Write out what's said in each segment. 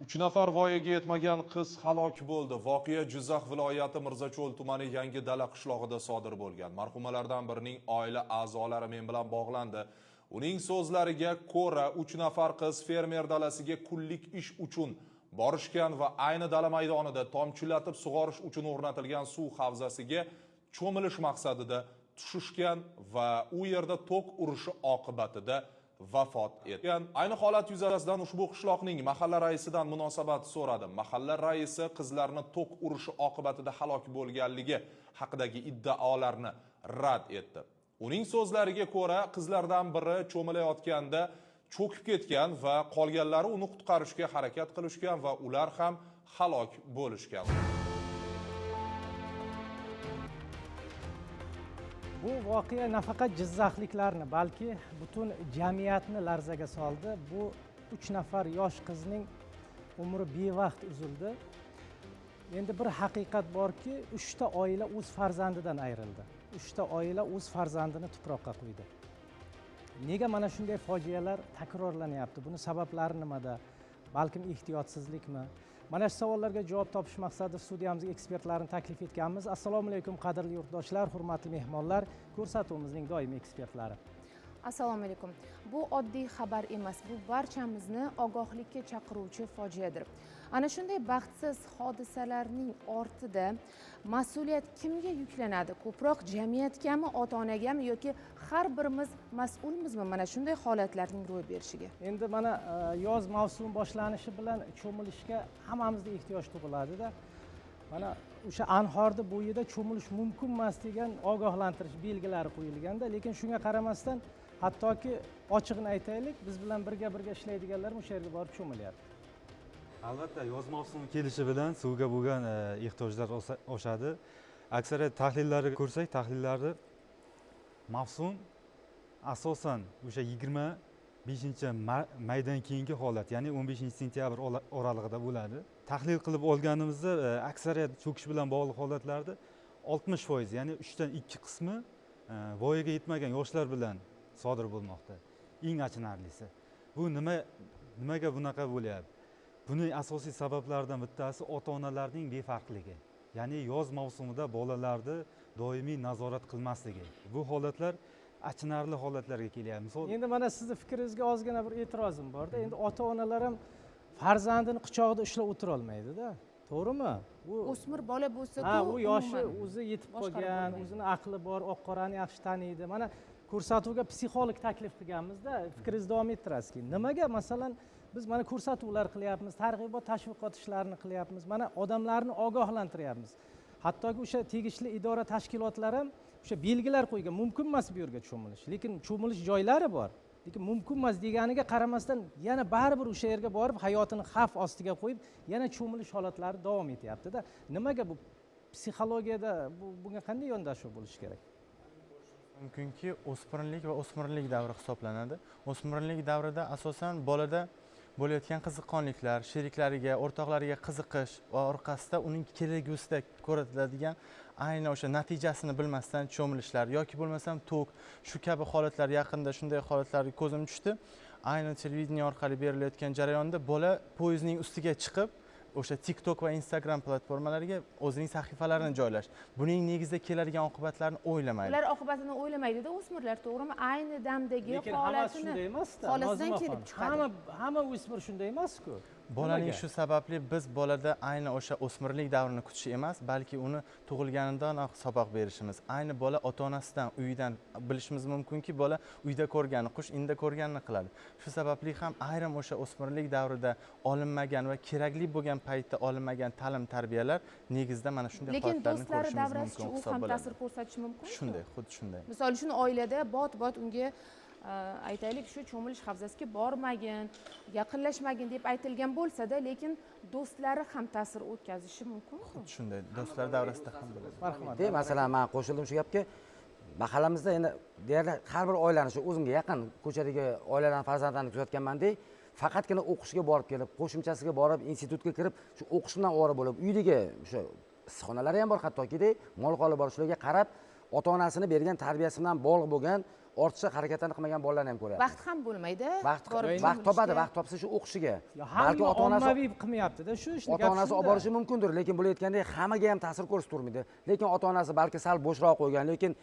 3 nafar voyaga yetmagan qiz halok bo'ldi. Voqea Jizzax viloyati Mirzacho'l tumani Yangi Dala qishlog'ida sodir bo'lgan. Marhumalardan birining oila a'zolari men bilan bog'landi. Uning so'zlariga ko'ra 3 nafar qiz fermer dalasiga kunlik ish uchun borishgan va ayni dala maydonida tomchilatib sug'orish uchun o'rnatilgan suv havzasiga cho'milish maqsadida tushishgan va u yerda tok urishi oqibatida vafot etgan. Ayni holat yuzasidan ushbu qishloqning mahalla raisidan munosabat so'radim. Mahalla raisi qizlarni tok urishi oqibatida halok bo'lganligi haqidagi iddaolarni rad etdi. Uning so'zlariga ko'ra, qizlardan biri cho'milayotganda cho'kib ketgan va qolganlari uni qutqarishga harakat qilishgan va ular ham halok bo'lishgan. Bu voqea nafaqat jizzaxliklarni, balki butun jamiyatni larzaga soldi. Bu 3 nafar yosh qizning umri bevaqt uzildi. Endi bir haqiqat borki, 3 ta oila o'z farzandidan ayrildi. 3 ta oila o'z farzandini tuproqqa qo'ydi. Nega mana shunday fojialar takrorlanyapti? Buni sabablari nimada? Balkim ehtiyotsizlikmi? Mana shu savollarga javob topish maqsadida studiyamizga ekspertlarni taklif etganmiz. Assalomu alaykum qadrli yurtdoshlar, hurmatli mehmonlar, ko'rsatuvimizning doimiy ekspertlari. Assalomu alaykum. Bu oddiy xabar emas, bu barchamizni ogohlikka chaqiruvchi fojiadir. Ana shunday baxtsiz hodisalarning ortida mas'uliyat kimga yuklanadi? Ko'proq jamiyatgami, ota-onagami yoki har birimiz mas'ulmizmi mana shunday holatlarning ro'y berishiga? Endi mana yoz mavsumi boshlanishi bilan cho'milishga hammamizda ehtiyoj tug'iladi-da. Mana o'sha anhorda bo'yida cho'milish mumkin emas degan ogohlantirish belgilari qo'yilganda, lekin shunga qaramasdan hattoki ochiqni aytaylik, biz bilan birga ishlaydiganlar o'sha yerga borib cho'milyapti. Albatta, yoz mavsumi kelishi bilan suvga bo'lgan ehtiyojlar oshadi. Aksariyat tahlillarga ko'rsak, tahlillarda mavsum asosan o'sha 25-maydan keyingi holat, ya'ni 15-sentyabr oralig'ida bo'ladi. Tahlil qilib olganimizda aksariyat cho'kish bilan bog'liq holatlarda 60%, ya'ni 3 dan 2 qismi voyaga yetmagan yoshlar bilan sodir bo'lmoqda. Eng achinarlisi. Bu nimaga bunaqa bo'lyapti? Buning asosiy sabablaridan bittasi ota-onalarning befarqligi. Ya'ni yoz mavsumida bolalarni doimiy nazorat qilmasligi. Bu holatlar achinarli holatlarga kelyapti. Endi mana sizni fikringizga ozgina bir e'tirozim bor-da. Endi ota-onalar ham farzandini quchog'ida ushlab o'tira olmaydi-da. To'g'rimi? Bu o'smir bola bo'lsa-ku, u yoshi o'zi yetib qolgan, o'zini aqli bor, oq-qorani yaxshi taniydi. Mana ko'rsatuvga psixolog taklif qilganmiz-da. Fikringizni davom ettirasiz. Nimaga masalan biz mana ko'rsatuvlar qilyapmiz, targ'ibot, tashviqot ishlarini qilyapmiz. Mana odamlarni ogohlantiryapmiz. Hattoki o'sha tegishli idora, tashkilotlar ham o'sha belgilar qo'ygan, mumkin emas bu yerga cho'milish. Lekin cho'milish joylari bor. Lekin mumkin emas deganiga qaramasdan yana baribir o'sha yerga borib hayotini xavf ostiga qo'yib, yana cho'milish holatlari davom etyapti-da. Nimaga bu psixologiyada bunga qanday yondashuv bo'lishi kerak? Mumkinki o'spirinlik va o'smirlik davri hisoblanadi. O'smirlik davrida asosan bolada bo'layotgan qiziqqonliklar, sheriklariga, o'rtoqlariga qiziqish va orqasida uning kelagusida ko'ratiladigan ayni o'sha natijasini bilmasdan cho'milishlar yoki bo'lmasam tok, shu kabi holatlar yaqinda shunday holatlarga ko'zim tushdi. Ayni televideniya orqali berilayotgan jarayonda bola poyezdning ustiga chiqib o'sha TikTok va Instagram platformalariga o'zining sahifalarini joylash. Buning negizida keladigan oqibatlarni o'ylamaydi. Ular oqibatini o'ylamaydi-da o'smirlar, to'g'rimi? Ayni damdagi holatini shunday emas-da. Holasidan kelib chiqadi. Hamma o'smir shunday emas-ku. Bolaning shu sababli biz bolada ayni o'sha o'smirlik davrini kutish emas, balki uni tug'ilganidanoq saboq berishimiz. Ayni bola ota-onasidan, uyidan bilishimiz mumkinki, bola uyda ko'rganini, qush inda ko'rganini qiladi. Shu sababli ham ayrim o'sha o'smirlik davrida olinmagan va kerakli bo'lgan paytda olinmagan ta'lim-tarbiyalar negizida mana shunday holatlarni ko'rishimiz mumkin. Lekin do'stlari davrasiga u ham ta'sir ko'rsatishi mumkin. Shunday, xuddi shunday. Misol uchun oilada bot unga aytaylik shu cho'milish havzasiga bormagin, yaqinlashmagin deb aytilgan bo'lsa-da, lekin do'stlari ham ta'sir o'tkazishi mumkin. Xuddi shunday, do'stlar davrasida ham bo'ladi. Marhamat. Masalan, men qo'shildim shu gapga. Mahallamizda endi deyarli har bir oilani shu o'zimga yaqin ko'chadagi oilalarning farzandlarini kuzatganman-da, faqatgina o'qishga borib kelib, qo'shimchasiga borib, institutga kirib, shu o'qish bilan ovora bo'lib, uydagi o'sha issiqxonalari ham bor, hattoki mol qoli bor, shularga qarab ota-onasini bergan tarbiyasi bilan bog'liq bo'lgan ortiqcha harakatlarni qilmagan bolalarni ham ko'ryapmiz. vaqt ham bo'lmaydi Vaqt borib vaqt topadi, cho'milishga. vaqt topsa shu o'qishiga. Yo, Balki hamma ota-onasi ommaviy qilmayapti-da shu ishni. ota-onasi olib borishi mumkindir, lekin bo'layotganda hammaga ham ta'sir ko'rsatmaydi. Lekin ota-onasi balki sal bo'shroq qo'ygan, lekin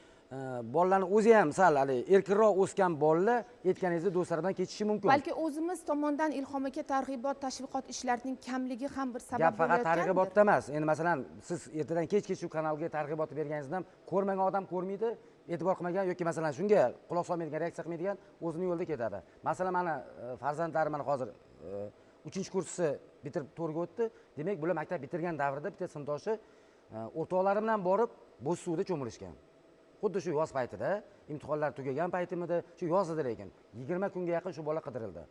bolalarning o'zi ham sal hali erkinroq o'sgan bolalar aytganingizda do'stlaridan kechishi mumkin. balki o'zimiz tomonidan Ilhom aka targ'ibot tashviqot ishlarining kamligi ham bir sabab Gap faqat bo'layotgandir. targ'ibotda emas. Endi masalan, siz ertadan kechgacha shu kanalga targ'ibot berganingizda ham ko'rmagan odam ko'rmaydi, e'tibor qilmagan yoki masalan shunga quloq solmaydigan, reaksiya qilmaydigan o'zini yo'lida ketadi. Masalan, mana farzandlarim mana hozir 3-kursni bitirib to'rga o'tdi. Demak, bular maktab bitirgan davrida bitta sinfdoshi o'rtoqlari bilan borib bo'sh suvda cho'milishgan. Xuddi shu yoz paytida, imtihonlar tugagan paytimida, shu yoz edi lekin 20 kunga yaqin shu bola qidirildi.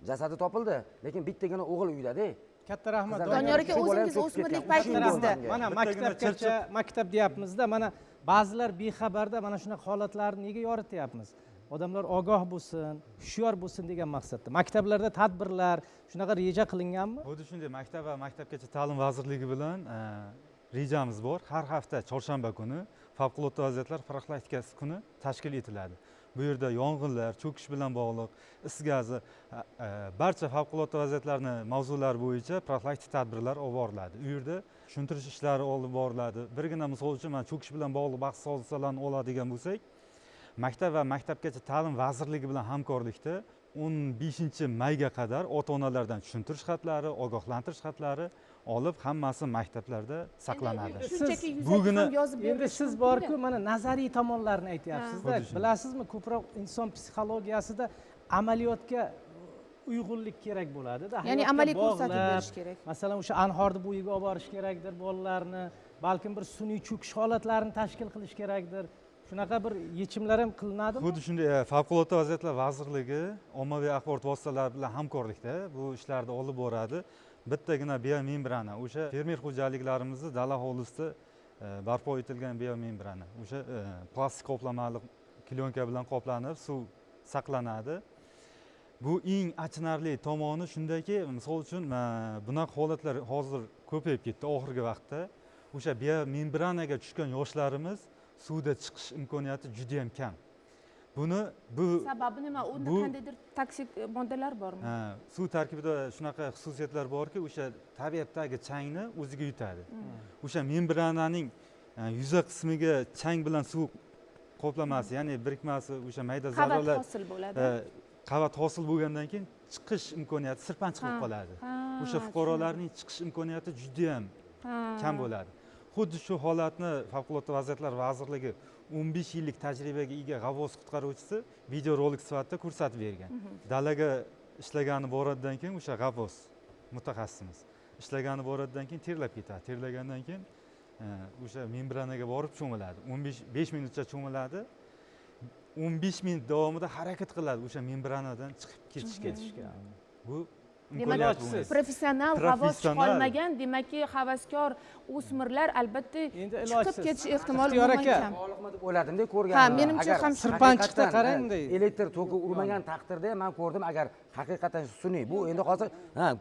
Jasadi topildi, lekin bittagina o'g'il uyda-da. Katta rahmat. Doniyor aka, Shu bola ham o'zingiz cho'kib o'smirlik ketgan. paytingizda Mana maktabgacha maktab deyapmiz-da, mana ba'zilar bexabarda mana shunaqa holatlarni nega yorityapmiz? Odamlar ogoh bo'lsin, hushyor bo'lsin degan maqsadda. Maktablarda tadbirlar, shunaqa reja qilinganmi? xuddi shunday maktab va maktabgacha ta'lim vazirligi bilan rejamiz bor. Har hafta chorshanba kuni favqulodda vaziyatlar profilaktikasi kuni tashkil etiladi. Bu yerda yong'inlar, cho'kish bilan bog'liq, is gazi, barcha favqulodda vaziyatlarni mavzulari bo'yicha profilaktik tadbirlar olib boriladi. U yerda tushuntirish ishlari olib boriladi. Birgina misol uchun mana cho'kish bilan bog'liq bahs hodisalarni oladigan bo'lsak, maktab va maktabgacha ta'lim vazirligi bilan hamkorlikda 15-mayga qadar ota-onalardan tushuntirish xatlari, ogohlantirish xatlari olib hammasi maktablarda saqlanadi. shunchaki Siz yuzaki ham yozib Endi berish siz mumkin-da. borku mana nazariy tomonlarini aytyapsiz-da. Xuddi shunday. Bilasizmi, ko'proq inson psixologiyasida amaliyotga uyg'unlik kerak bo'ladi-da. Ya'ni Hayotga amaliy ko'rsatib bog'lab, berish kerak. Masalan, o'sha anhorni bo'yiga olib borish kerakdir bolalarni, balkim bir sun'iy cho'kish holatlarini tashkil qilish kerakdir. Shunaqa bir yechimlar ham qilinadimi? Xuddi shunday favqulodda vaziyatlar vazirligi ommaviy axborot vositalari bilan hamkorlikda bu ishlarni olib boradi. Bittagina biomembrana, o'sha fermer xo'jaliklarimizni dala hovlisida barpo etilgan biomembrana. O'sha plastik qoplamali plyonka bilan qoplanib suv saqlanadi. Bu eng achinarli tomoni shundaki, misol uchun bunaqa holatlar hozir ko'payib ketdi oxirgi vaqtda. O'sha biomembranaga tushgan yoshlarimiz suvda chiqish imkoniyati juda ham kam. Bu Sababi nima? Unda bu- qandaydir toksik moddalar bormi? suv tarkibida shunaqa xususiyatlar borki, o'sha tabiatdagi changni o'ziga yutadi. O'sha membrananing yuza qismiga chang bilan suv qoplamasi, ya'ni birikmasi, o'sha mayda Qavat zarralar hosil bo'ladi. qavat hosil bo'lgandan keyin chiqish imkoniyati sirpanchiq bo'lib Ha, qoladi. ha, O'sha fuqarolarning chiqish imkoniyati juda ham Ha. kam bo'ladi. Xuddi shu holatni Favqulodda vaziyatlar vazirligi 15 yillik tajribaga ega g'avvos qutqaruvchisi videorolik sifatida ko'rsatib bergan. Dalaga ishlagani boradidan keyin o'sha g'avvos mutaxassisimiz ishlagani boradidan keyin terlab ketadi. Terlagandan keyin o'sha membranaga borib cho'miladi. 5 minutcha cho'miladi. 15 minut davomida harakat qiladi o'sha membranadan chiqib ketishga. Bu Demak, imkoniyat bo'lmaydi. professional g'avvos Professional. chiqolmagan, demakki havaskor o'smirlar albatta Endi chiqib ilojsiz. ketish ehtimoli Ixtiyor aka. bo'lmagan. Sog'liqmi deb o'yladimda ko'rganim. Ha, menimcha ham shu. Sirpanchiqda qarang bunday. Elektr toki urmagan taqdirda men ko'rdim, agar haqiqatan sun'iy bu endi hozir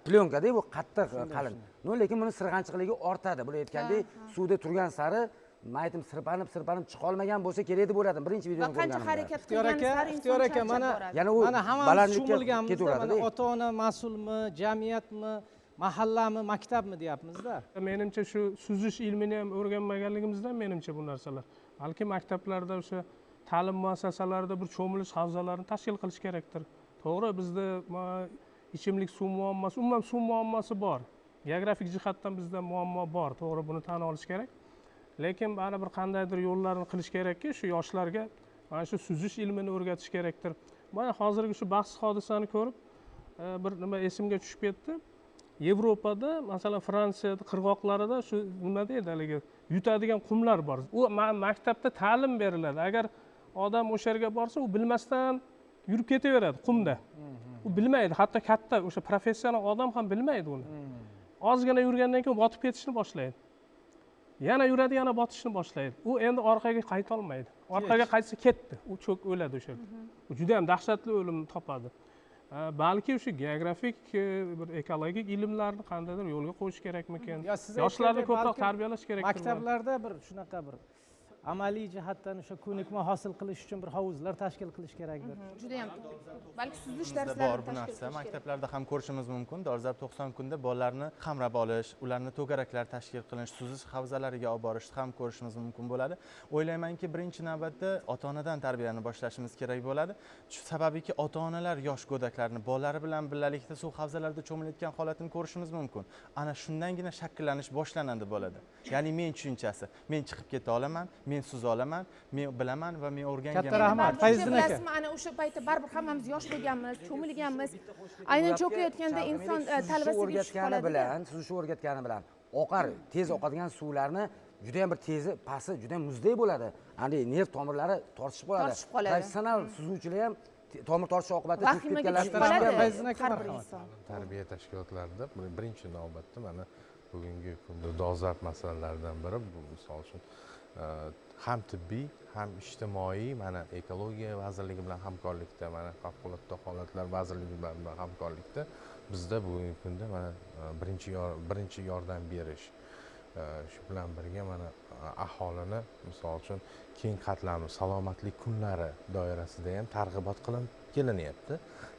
plyonka-da bu qattiq qalin. No, lekin buni sirg'anchiqligi ortadi. Bu aytgandek, suvda turgan sari aytim sirpanib chiqolmagan bo'lsa kerak deb o'yladim. Birinchi Va videoni qancha ko'rganimda. harakat Ixtiyor qilgan aka, sari Ixtiyor inson aka, charchab mana boradi. Yana u mana hammamiz balandlikka cho'milganmizda, ketaveradi-da. mana ota-ona mas'ulmi, jamiyatmi, mahallami, maktabmi deyapmiz-da. Menimcha shu suzish ilmini ham o'rganmaganligimizdan menimcha bu narsalar. Balki maktablarda o'sha ta'lim muassasalarida bir cho'milish havzalarini tashkil qilish kerakdir. To'g'ri, bizda ichimlik suv muammosi, umuman suv muammosi bor. Geografik jihatdan bizda muammo bor, to'g'ri, buni tan olish kerak. Lekin baribir qandaydir yo'llarni qilish kerakki, shu yoshlarga mana shu suzish ilmini o'rgatish kerakdir. Mana hozirgi shu bahs hodisani ko'rib, bir nima esimga tushib ketdi. Yevropada, masalan, Fransiyada qirg'oqlarida shu nima deydi haligi yutadigan qumlar bor. U maktabda ta'lim beriladi. Agar odam o'sha yerga borsa, u bilmasdan yurib ketaveradi qumda. U bilmaydi, hatto katta o'sha professional odam ham bilmaydi uni. Ozgina yurgandan keyin botib ketishni boshlaydi. Yana yuradi, yana botishni boshlaydi. U endi orqaga qayta olmaydi. Orqaga qaytsa ketdi. U o'ladi o'sha yerda. U juda ham dahshatli o'limni topadi. Balki o'sha geografik bir ekologik ilmlarni qandaydir yo'lga qo'yish kerakmikan? Yo, siz Yoshlarni aytgandek, ko'proq balkim tarbiyalash kerak. Maktablarda bir shunaqa bir amaliy jihatdan o'sha ko'nikma hosil qilish uchun bir hovuzlar tashkil qilish kerakdir. juda ham balki suzish Bizda darslarini bor bu tashkil narsa. qilish kerak. Maktablarda ham ko'rishimiz mumkin. Dolzarb 90 kunda bolalarni qamrab olish, ularni to'garaklar tashkil qilish, suzish havzalariga olib borishni ham ko'rishimiz mumkin bo'ladi. O'ylaymanki, birinchi navbatda ota-onadan tarbiyani boshlashimiz kerak bo'ladi. Shu sababiki ota-onalar yosh go'daklarni bolalari bilan birgalikda suv havzalarida cho'milayotgan holatini ko'rishimiz mumkin. Ana shundangina shakllanish boshlanadi bolada. Ya'ni men tushunchasi, men chiqib keta olaman, men suza olaman, men bilaman va men o'rganganman. Katta rahmat. Baribir Fayziddin aka. bilasizmi, ana o'sha paytda baribir hammamiz yosh bo'lganmiz, cho'milganmiz. Aynan cho'kayotganda inson talvasiga tushib o'rgatgani qoladi. bilan, suzishni o'rgatgani bilan oqar, tez oqadigan suvlarni juda ham bir tezi, pasti juda ham muzdek bo'ladi. Qanday nerv tomirlari tortishib qoladi. Tortishib qoladi. Professional suzuvchilar ham tomir tortishi oqibatida cho'kib Vahimaga ketganlar tushib qoladi Fayziddin aka, har bir marhamat. inson. Tarbiya tashkilotlarida birinchi navbatda mana bugungi kunda dolzarb masalalardan biri bu, misol uchun ham tibbiy ham ijtimoiy, mana ekologiya vazirligi bilan hamkorlikda, mana favqulodda holatlar vazirligi bilan hamkorlikda bizda bugungi kunda mana birinchi yordam berish, shu bilan birga mana aholini misol uchun keng qatlamli salomatlik kunlari doirasida ham targ'ibot qilib kelinyapti.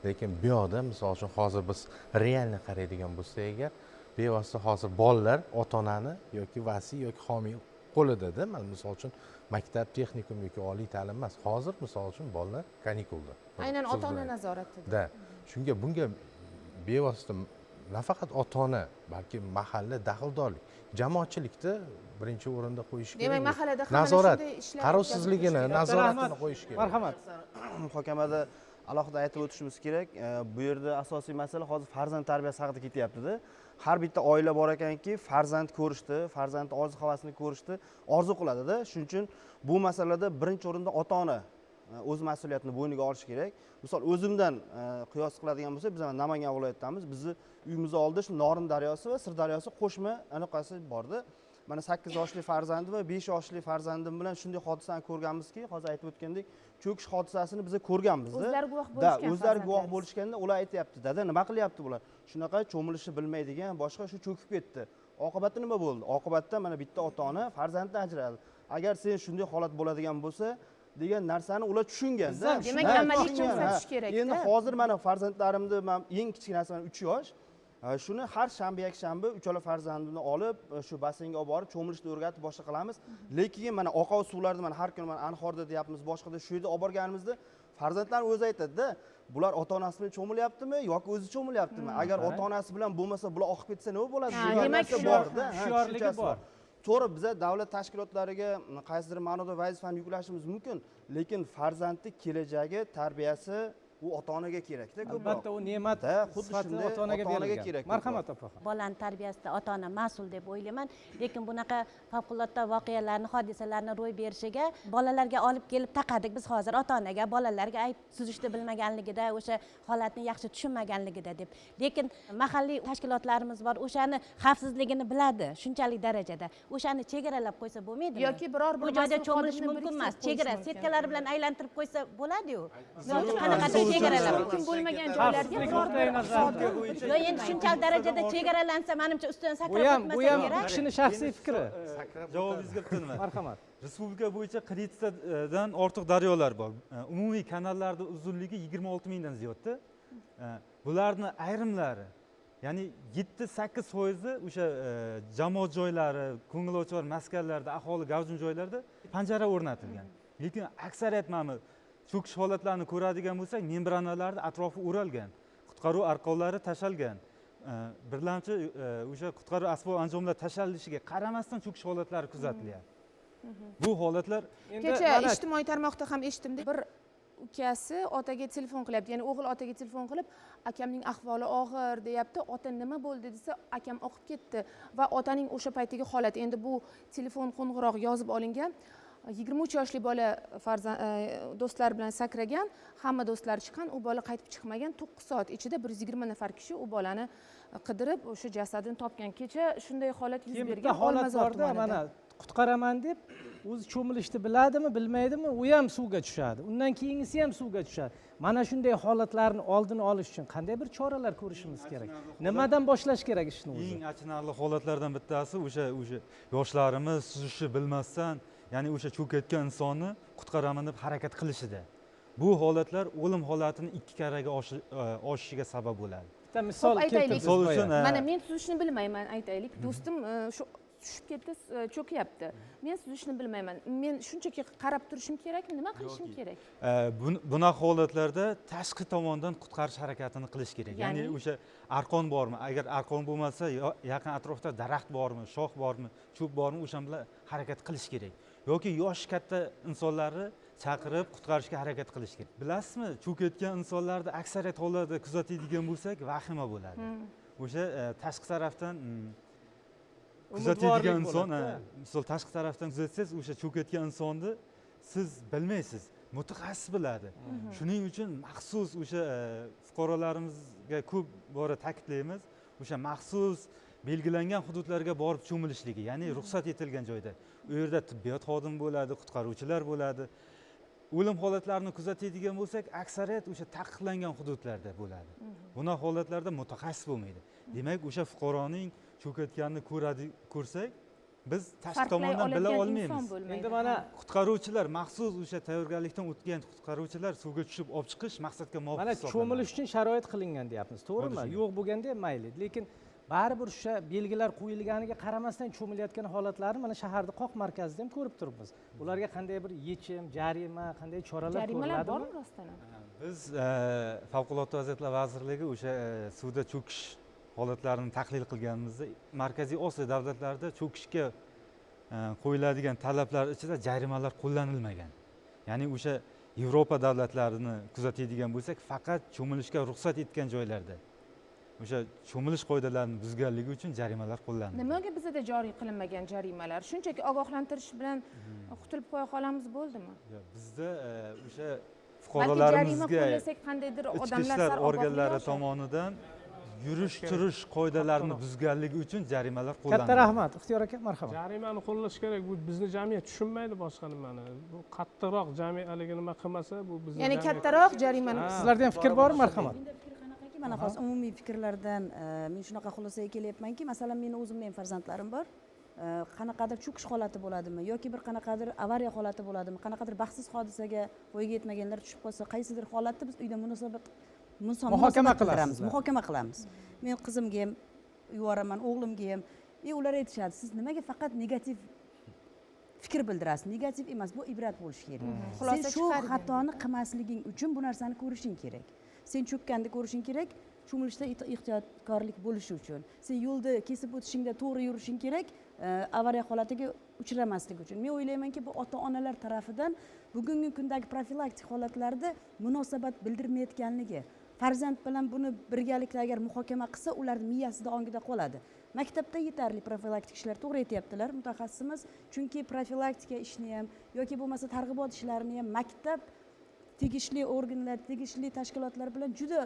Lekin bu yoqda misol uchun hozir biz realni qaraydigan bo'lsak agar, bevosita hozir bolalar ota-onani yoki vasiy yoki homiy qo'lidada. Mana misol uchun maktab, texnikum yoki oliy ta'lim emas. Hozir misol uchun bolalar kanikulda. Aynan ota-ona nazoratida. Da. Bunga bevosita nafaqat ota-ona, balki mahalla daxldorlik, jamoatchilikda birinchi o'rinda qo'yish kerak. Demak, mahallada hamma nazorat, shunday ishlar qarovsizligini, o'tkazilishi kerak. nazoratini qo'yish kerak. Marhamat. Muhokamada alohida aytib o'tishimiz kerak. Bu yerda asosiy masala hozir farzand tarbiyasi haqida ketyapti-da. Har bitta oila bor ekanki, farzand ko'rishdi, farzand orzu-havasini ko'rishdi, orzu qiladi-da. Shuning uchun bu masalada birinchi o'rinda ota-ona o'z mas'uliyatini bo'yniga olishi kerak. Misol o'zimdan qiyos qiladigan bo'lsak, biz Namangan viloyatidamiz. Bizni uyimiz oldida shu Norin daryosi va Sir daryosi qo'shma anaqasi bordi. Mana 8 yoshli farzandim va 5 yoshli farzandim bilan shunday hodisani ko'rganmizki, hozir aytib o'tgandek, cho'kish hodisasini biz ko'rganmiz-da. O'zlari guvoh bo'lishgan. O'zlari guvoh bo'lishganda ular aytayapti, "Dada, nima qilyapti bular? Shunaqa cho'milishni bilmaydigan, boshqa shu cho'kib ketdi." Oqibati nima bo'ldi? Oqibatda mana bitta ota-ona farzanddan ajraldi. Agar sen shunday holat bo'ladigan bo'lsa, degan narsani ular tushungan-da. Demak, amaliy ko'rsatish kerak. Endi hozir mana farzandlarimni men eng kichkinasi mana 3 yosh. Shuni har shanba yakshanba uchala farzandimni olib shu basseynga olib borib cho'milishni o'rgatib boshqa qilamiz. Lekin mana oqov suvlarni mana har kuni mana Anhorda deyapmiz, boshqada shu yerda olib borganimizda farzandlar o'zi aytadi-da, bular ota-onasi bilan cho'milyaptimi yoki o'zi cho'milyaptimi? Agar ota-onasi bilan bo'lmasa, bular oqib ketsa nima bo'ladi? Demak, bor-da, hushyorligi bor. To'g'ri, biza davlat tashkilotlariga qaysidir ma'noda vazifani yuklashimiz mumkin, lekin farzandning kelajagi, tarbiyasi u ota-onaga kerak-da ko'proq. Albatta, u ne'mat xuddi sifatida shunday ota-onaga berilgan. kerak. Marhamat opaxon. Bolani tarbiyasida ota-ona mas'ul deb o'ylayman. Lekin bunaqa favqulodda voqealarni, hodisalarni ro'y berishiga bolalarga olib kelib taqadik biz hozir ota-onaga, bolalarga ayb suzishni bilmaganligida, o'sha holatni yaxshi tushunmaganligida deb. Lekin mahalliy tashkilotlarimiz bor, o'shani xavfsizligini biladi, shunchalik darajada. O'shani chegaralab qo'ysa bo'lmaydimi? Yoki biror bir bu joyda mas'ul cho'milish xodimni mumkin biriktirib emas. qo'yish Chegara mumkin. setkalar bilan aylantirib qo'ysa bo'ladi-yu. Yoki Yoki qanaqadir chegaralab. mumkin bo'lmagan joylarga biror bir Yo, endi shunchalik darajada chegaralansa, menimcha ustidan Bu sakrab ham o'tmasa kerak. kishini shaxsiy fikri. Javobingizga bittaman. Marhamat. Respublika bo'yicha 40 tadan ortiq daryolar bor. Umumiy kanallarda uzunligi 26 mingdan ziyodda. Bularni ayrimlari, ya'ni 7-8% o'sha jamoat joylari, ko'ngilochar maskanlarda, aholi gavjum joylarda panjara o'rnatilgan. Lekin aksariyat mana cho'kish holatlarini ko'radigan bo'lsak, membranalarning atrofi o'ralgan, qutqaruv arqonlari tashalgan. Birlamchi o'sha qutqaruv asbob anjomlar tashalishiga qaramasdan cho'kish holatlari kuzatilyapti. Bu holatlar kecha ijtimoiy tarmoqda ham eshitdim. Bir ukasi otaga telefon qilyapti, ya'ni o'g'il otaga telefon qilib, akamning ahvoli og'ir deyapti. Ota nima bo'ldi desa, akam oqib ketdi va otaning o'sha paytdagi holati. Endi bu telefon qo'ng'irog'i yozib olingan. 23 yoshli bola do'stlar bilan sakragan, hamma do'stlari chiqqan, u bola qaytib chiqmagan. 9 soat ichida 120 nafar kishi u bolani qidirib, o'sha jasadini topgan. Kecha shunday holat yuz bergan. Bitta holat borda, mana qutqaraman deb o'zi cho'milishni biladimi, bilmaydimi, u ham suvga tushadi. Undan keyingisi ham suvga tushadi. Mana shunday holatlarni oldini olish uchun qanday bir choralar ko'rishimiz kerak? Nimadan boshlash kerak ishni o'zi? eng achinarli holatlardan bittasi o'sha yoshlarimiz suzishni bilmasdan ya'ni o'sha cho'kayotgan insonni qutqaraman deb harakat qilishida. Bu holatlar o'lim holatini 2 karraga oshishiga sabab bo'ladi. bitta misol Xo'p, aytaylik. keltirib Misol uchun mana men suzishni bilmayman aytaylik do'stim shu tushib ketdi cho'kyapti men suzishni bilmayman men shunchaki qarab turishim kerakmi nima qilishim kerak bunaqa holatlarda tashqi tomondan qutqarish harakatini qilish kerak. Ya'ni o'sha arqon bormi? Agar arqon bo'lmasa, yaqin atrofda daraxt bormi, shox bormi, cho'p bormi, o'sha bilan harakat qilish kerak. Yoki yosh katta insonlarni chaqirib qutqarishga harakat qilish kerak. Bilasizmi, cho'kayotgan insonlarni aksariyat hollarda kuzatadigan bo'lsak, vahima bo'ladi. O'sha tashqi tarafdan kuzatadigan inson, misol tashqi tarafdan kuzatsangiz, o'sha cho'kayotgan insonni siz bilmaysiz, mutaxassis biladi. Shuning uchun maxsus o'sha fuqarolarimizga ko'p bora ta'kidlaymiz, o'sha maxsus belgilangan hududlarga borib cho'milishligi, ya'ni ruxsat etilgan joyda. U yerda tibbiyot xodimi bo'ladi, qutqaruvchilar bo'ladi. O'lim holatlarini kuzatadigan bo'lsak, aksariyat o'sha taqiqlangan hududlarda bo'ladi. Bunaqa holatlarda mutaxassis bo'lmaydi. Demak, o'sha fuqaroning cho'kayotganini ko'rsak, biz tashqi tomondan bila olmaymiz. Endi mana qutqaruvchilar maxsus o'sha tayyorgarlikdan o'tgan qutqaruvchilar suvga tushib olib chiqish maqsadga muvofiq mana cho'milish uchun sharoit qilingan deyapmiz, to'g'rimi? Yo'q bo'lganda ham mayli, lekin baribir o'sha belgilar qo'yilganiga qaramasdan cho'milayotgan holatlarni mana shaharda qoq markazida ham ko'rib turibmiz. Ularga qanday bir yechim, jarima, qanday choralar jarimalar ko'riladimi? bormi rostdan ham Biz favqulodda vaziyatlar vazirligi o'sha suvda cho'kish holatlarini tahlil qilganimizda Markaziy Osiyo davlatlarida cho'kishga qo'yiladigan talablar ichida jarimalar qo'llanilmagan. Ya'ni o'sha Yevropa davlatlarini kuzatadigan bo'lsak, faqat cho'milishga ruxsat etgan joylarda o'sha cho'milish qoidalarini buzganligi uchun jarimalar qo'llaniladi. nimaga bizda joriy qilinmagan jarimalar shunchaki ogohlantirish bilan qutulib qo'ya qolamiz bo'ldimi Bizda o'sha balki jarima fuqarolarimizga qo'llasak qandaydir ichki odamlar ishlar sal organlari ogohligi oshadi. tomonidan yurish turish qoidalarini buzganligi uchun jarimalar Katta qo'llaniladi. rahmat, Ixtiyor aka, marhamat. jarimani qo'llash kerak bu bizni jamiyat tushunmaydi boshqa nimani bu qattiqroq jamiyatga nima qilmasa bu bizni ya'ni jamiyat- kattaroq jarimani Sizlarda ham fikr bormi? Marhamat. Menda fikr qanaqaki? Mana hozir umumiy fikrlardan men shunaqa xulosaga kelyapmanki, masalan, meni o'zimni ham farzandlarim bor. Qanaqadir cho'kish holati bo'ladimi yoki bir qanaqadir avariya holati bo'ladimi, qanaqadir baxtsiz hodisaga voyaga yetmaganlar tushib qolsa, qaysidir holatda biz uyda Muhokama qilamiz, qilasizlar. muhokama qilamiz. Men qizimga ham yuboraman, o'g'limga ham. Ular aytishadi, siz nimaga faqat negativ fikr bildirasiz? Negativ emas, bu ibrat bo'lishi kerak. Sen Xulosa shu chiqargan. xatoni qilmasliging uchun bu narsani ko'rishing kerak. Sen cho'kkanda ko'rishing kerak, cho'milishda ehtiyotkorlik bo'lishi uchun. Sen yo'lda kesib o'tishingda to'g'ri yurishing kerak, avariya holatiga uchramaslik uchun. Men o'ylaymanki, bu ota-onalar tarafidan bugungi kundagi profilaktik holatlarda munosabat bildirmayotganligi. Farzand bilan buni birgalikda agar muhokama qilsa, ularning miyasida ongida qoladi. Maktabda yetarli profilaktik ishlar to'g'ri aytyaptilar mutaxassisimiz, chunki profilaktika ishni ham yoki bo'lmasa targ'ibot ishlarini ham maktab tegishli organlar, tegishli tashkilotlar bilan juda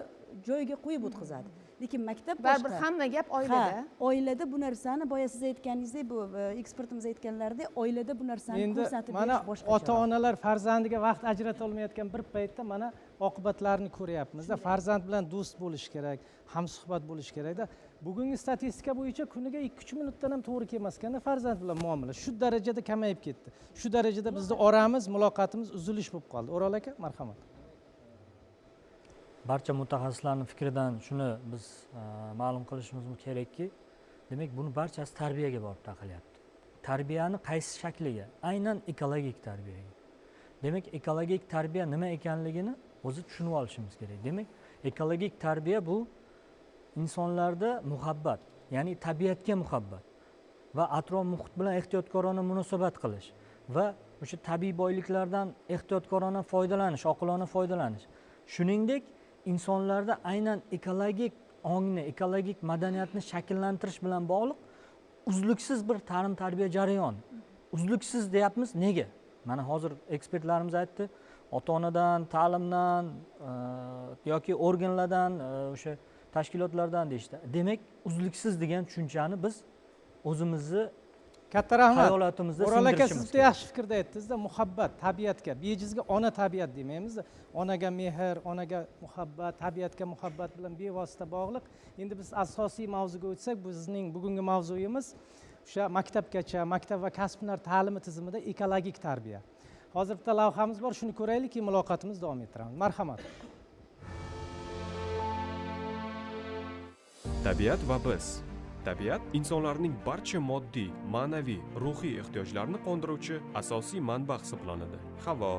joyiga qo'yib o'tkazadi. Lekin maktab baribir hamma gap oilada. Oilada bu narsani boya siz aytganingizdek, bu ekspertimiz aytganlaridek, oilada bu narsani Endi ko'rsatib mana berish boshqa. ota-onalar farzandiga vaqt ajrata olmayotgan bir paytda mana oqibatlarini ko'ryapmiz-da. Farzand bilan do'st bo'lish kerak, hamsuhbat bo'lish kerak-da. Bugungi statistika bo'yicha kuniga 2-3 minutdan ham to'g'ri kelmas ekanda farzand bilan muomala shu darajada kamayib ketdi. Shu darajada bizning oramiz, muloqotimiz uzilish bo'lib qoldi. O'rol aka, marhamat. Barcha mutaxassislarning fikridan shuni biz ma'lum qilishimiz kerakki, demak buni barchasi tarbiyaga borib taqalyapti. Tarbiyani qaysi shakliga? Aynan ekologik tarbiyaga. Demak, ekologik tarbiya nima ekanligini o'zi tushunib olishimiz kerak. Demak, ekologik tarbiya bu insonlarda muhabbat, ya'ni tabiatga muhabbat va atrof muhit bilan ehtiyotkorona munosabat qilish va o'sha tabiiy boyliklardan ehtiyotkorona foydalanish, oqilona foydalanish. Shuningdek, insonlarda aynan ekologik ongni, ekologik madaniyatni shakllantirish bilan bog'liq uzluksiz bir ta'lim tarbiya jarayoni. Uzluksiz deyapmiz, nega? Mana hozir ekspertlarimiz aytdi, ota-onadan, ta'limdan yoki organlardan, o'sha tashkilotlardan deyishdi. Demak, uzluksiz degan tushunchani biz o'zimizni Katta rahmat. hayolatimizda O'rol aka, sindirishimiz siz yaxshi fikrda aytdingiz-da, muhabbat, tabiatga, bejizga ona tabiat demaymiz-da. Onaga mehr, onaga muhabbat, tabiatga muhabbat bilan bevosita bog'liq. Endi biz asosiy mavzuga o'tsak, bizning bugungi mavzuyimiz o'sha maktabgacha, maktab va kasb hunar ta'limi tizimida ekologik tarbiya. Hozir bitta lavhamiz bor, shuni ko'raylik, keyin muloqotimizni davom ettiramiz. Marhamat. Tabiat va biz. Tabiat insonlarning barcha moddiy, ma'naviy, ruhiy ehtiyojlarini qondiruvchi asosiy manba hisoblanadi. Havo,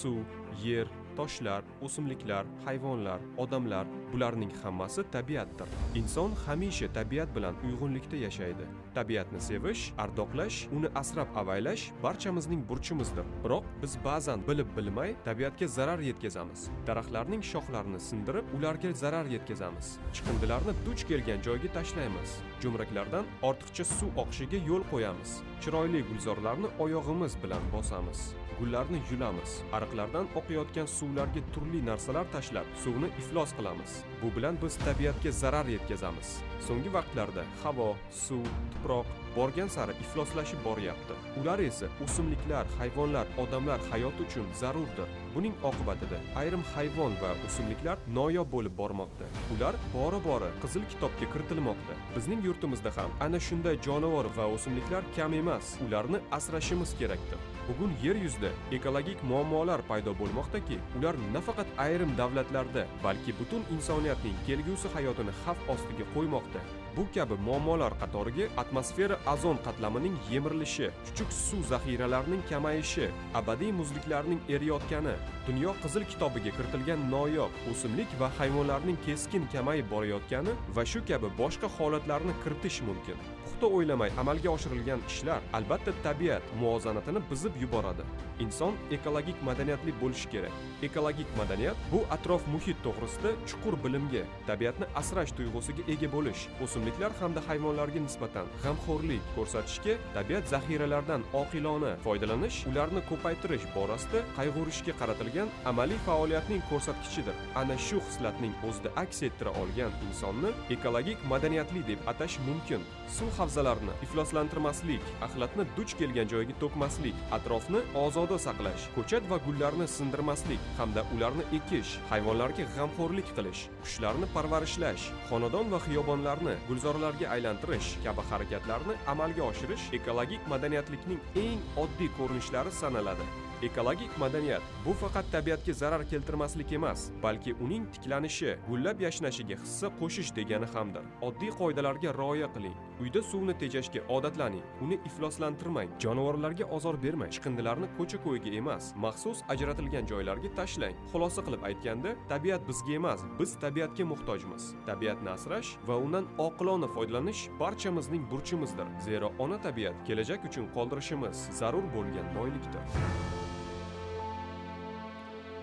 suv, yer, toshlar, o'simliklar, hayvonlar, odamlar, bularning hammasi tabiatdir. Inson hamisha tabiat bilan uyg'unlikda yashaydi. Tabiatni sevish, ardoqlash, uni asrab-avaylash barchamizning burchimizdir. Biroq biz ba'zan bilib-bilmay tabiatga zarar yetkazamiz. Daraxtlarning shoxlarini sindirib, ularga zarar yetkazamiz. Chiqindilarni duch kelgan joyga tashlaymiz. Jo'mraklardan ortiqcha suv oqishiga yo'l qo'yamiz. Chiroyli gulzorlarni oyog'imiz bilan bosamiz. Gullarni yulamiz. Ariqlardan oqayotgan suvlarga turli narsalar tashlab, suvni iflos qilamiz. Bu bilan biz tabiatga zarar yetkazamiz. So'nggi vaqtlarda havo, suv, tuproq borgan sari ifloslashib boryapti. Ular esa o'simliklar, hayvonlar, odamlar hayoti uchun zarurdir. Buning oqibatida ayrim hayvon va o'simliklar noyob bo'lib bormoqda. Ular bora-bora Qizil kitobga kiritilmoqda. Bizning yurtimizda ham ana shunday jonivor va o'simliklar kam emas. Ularni asrashimiz kerakdir. Bugun yer yuzida ekologik muammolar paydo bo'lmoqdaki, ular nafaqat ayrim davlatlarda, balki butun insoniyatning kelgusi hayotini xavf ostiga qo'ymoqda. Bu kabi muammolar qatoriga atmosfera ozon qatlamining yemirilishi, chuchuk suv zaxiralarining kamayishi, abadiy muzliklarning eriyotgani, dunyo qizil kitobiga kiritilgan noyob o'simlik va hayvonlarning keskin kamayib borayotgani va shu kabi boshqa holatlarni kiritish mumkin. Puxta o'ylamay amalga oshirilgan ishlar albatta tabiat muvozanatini buzib yuboradi. Inson ekologik madaniyatli bo'lishi kerak. Ekologik madaniyat bu atrof muhit to'g'risida chuqur bilimga, tabiatni asrash tuyg'usiga ega bo'lish, o'simliklar hamda hayvonlarga nisbatan g'amxo'rlik ko'rsatishga, tabiat zaxiralaridan oqilona foydalanish, ularni ko'paytirish borasida qayg'urishga qaratilgan amaliy faoliyatning ko'rsatkichidir. Ana shu xislatning o'zida aks ettira olgan insonni ekologik madaniyatli deb atash mumkin. Suv havzalarini ifloslantirmaslik, axlatni duch kelgan joyga to'kmaslik, atrofni ozoda saqlash, ko'chat va gullarni sindirmaslik hamda ularni ekish, hayvonlarga g'amxo'rlik qilish, qushlarni parvarishlash, xonadon va xiyobonlarni gulzorlarga aylantirish kabi harakatlarni amalga oshirish ekologik madaniyatlikning eng oddiy ko'rinishlari sanaladi. Ekologik madaniyat bu faqat tabiatga zarar keltirmaslik emas, balki uning tiklanishi, gullab yashnashiga hissa qo'shish degani hamdir. Oddiy qoidalarga rioya qiling. Uyda suvni tejashga odatlaning. Uni ifloslantirmang. Jonivorlarga ozor bermang. Chiqindilarni ko'cha-ko'yga emas, maxsus ajratilgan joylarga tashlang. Xulosa qilib aytganda, tabiat bizga emas, biz tabiatga muhtojmiz. Tabiatni asrash va undan oqilona foydalanish barchamizning burchimizdir. Zero ona tabiat kelajak uchun qoldirishimiz zarur bo'lgan boylikdir.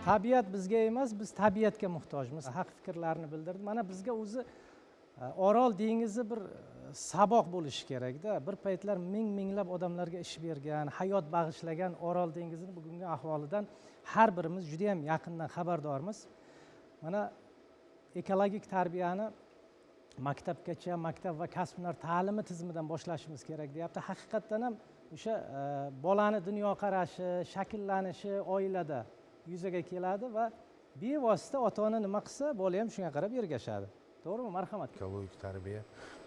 Tabiat bizga emas, biz tabiatga muhtojmiz. Haq fikrlarni bildirdi. Mana bizga o'zi Orol dengizi bir saboq bo'lishi kerak-da. Bir paytlar minglab odamlarga ish bergan, hayot bag'ishlagan Orol dengizini bugungi ahvolidan har birimiz juda ham yaqindan xabardormiz. Mana ekologik tarbiyani maktabgacha, maktab va kasb hunar ta'limi tizimidan boshlashimiz kerak deyapti. Haqiqatdan ham o'sha bolani dunyoqarashi, shakllanishi oilada yuzaga keladi va bevosita ota-ona nima qilsa, bola ham shunga qarab ergashadi. To'g'rimi? Marhamat. Ekologik tarbiya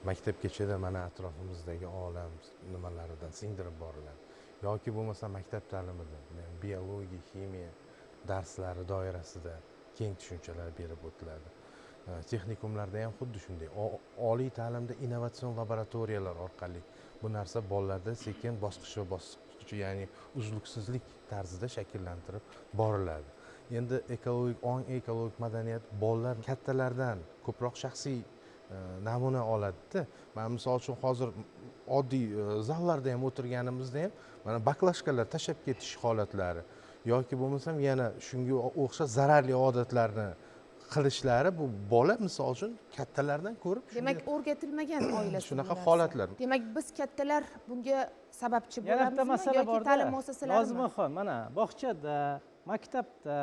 maktabgacha mana atrofimizdagi olam nimalaridan singdirib boriladi. Yoki bo'lmasa maktab ta'limida, biologiya, ximiya darslari doirasida keng tushunchalar berib o'tiladi. Texnikumlarda ham xuddi shunday. Oliy ta'limda innovatsion laboratoriyalar orqali bu narsa bolalarda sekin bosqichma-bosqich, ya'ni uzluksizlik tarzida shakllantirib boriladi. Endi ekologik madaniyat bolalar kattalardan ko'proq shaxsiy namuna oladida. Men misol uchun hozir oddiy zallarda ham o'tirganimizda ham mana baklashkalar tashab ketish holatlari yoki bo'lmasam yana shunga o'xshash zararli odatlarni qilishlari bu bola misol uchun kattalardan ko'rib demak o'rgatilmagan oilasi shunaqa holatlar. Demak biz kattalar bunga sababchi Yana bitta bo'lamizmi masala yoki borda. ta'lim muassasalarimi? Lozimaxon, mana bog'chada, maktabda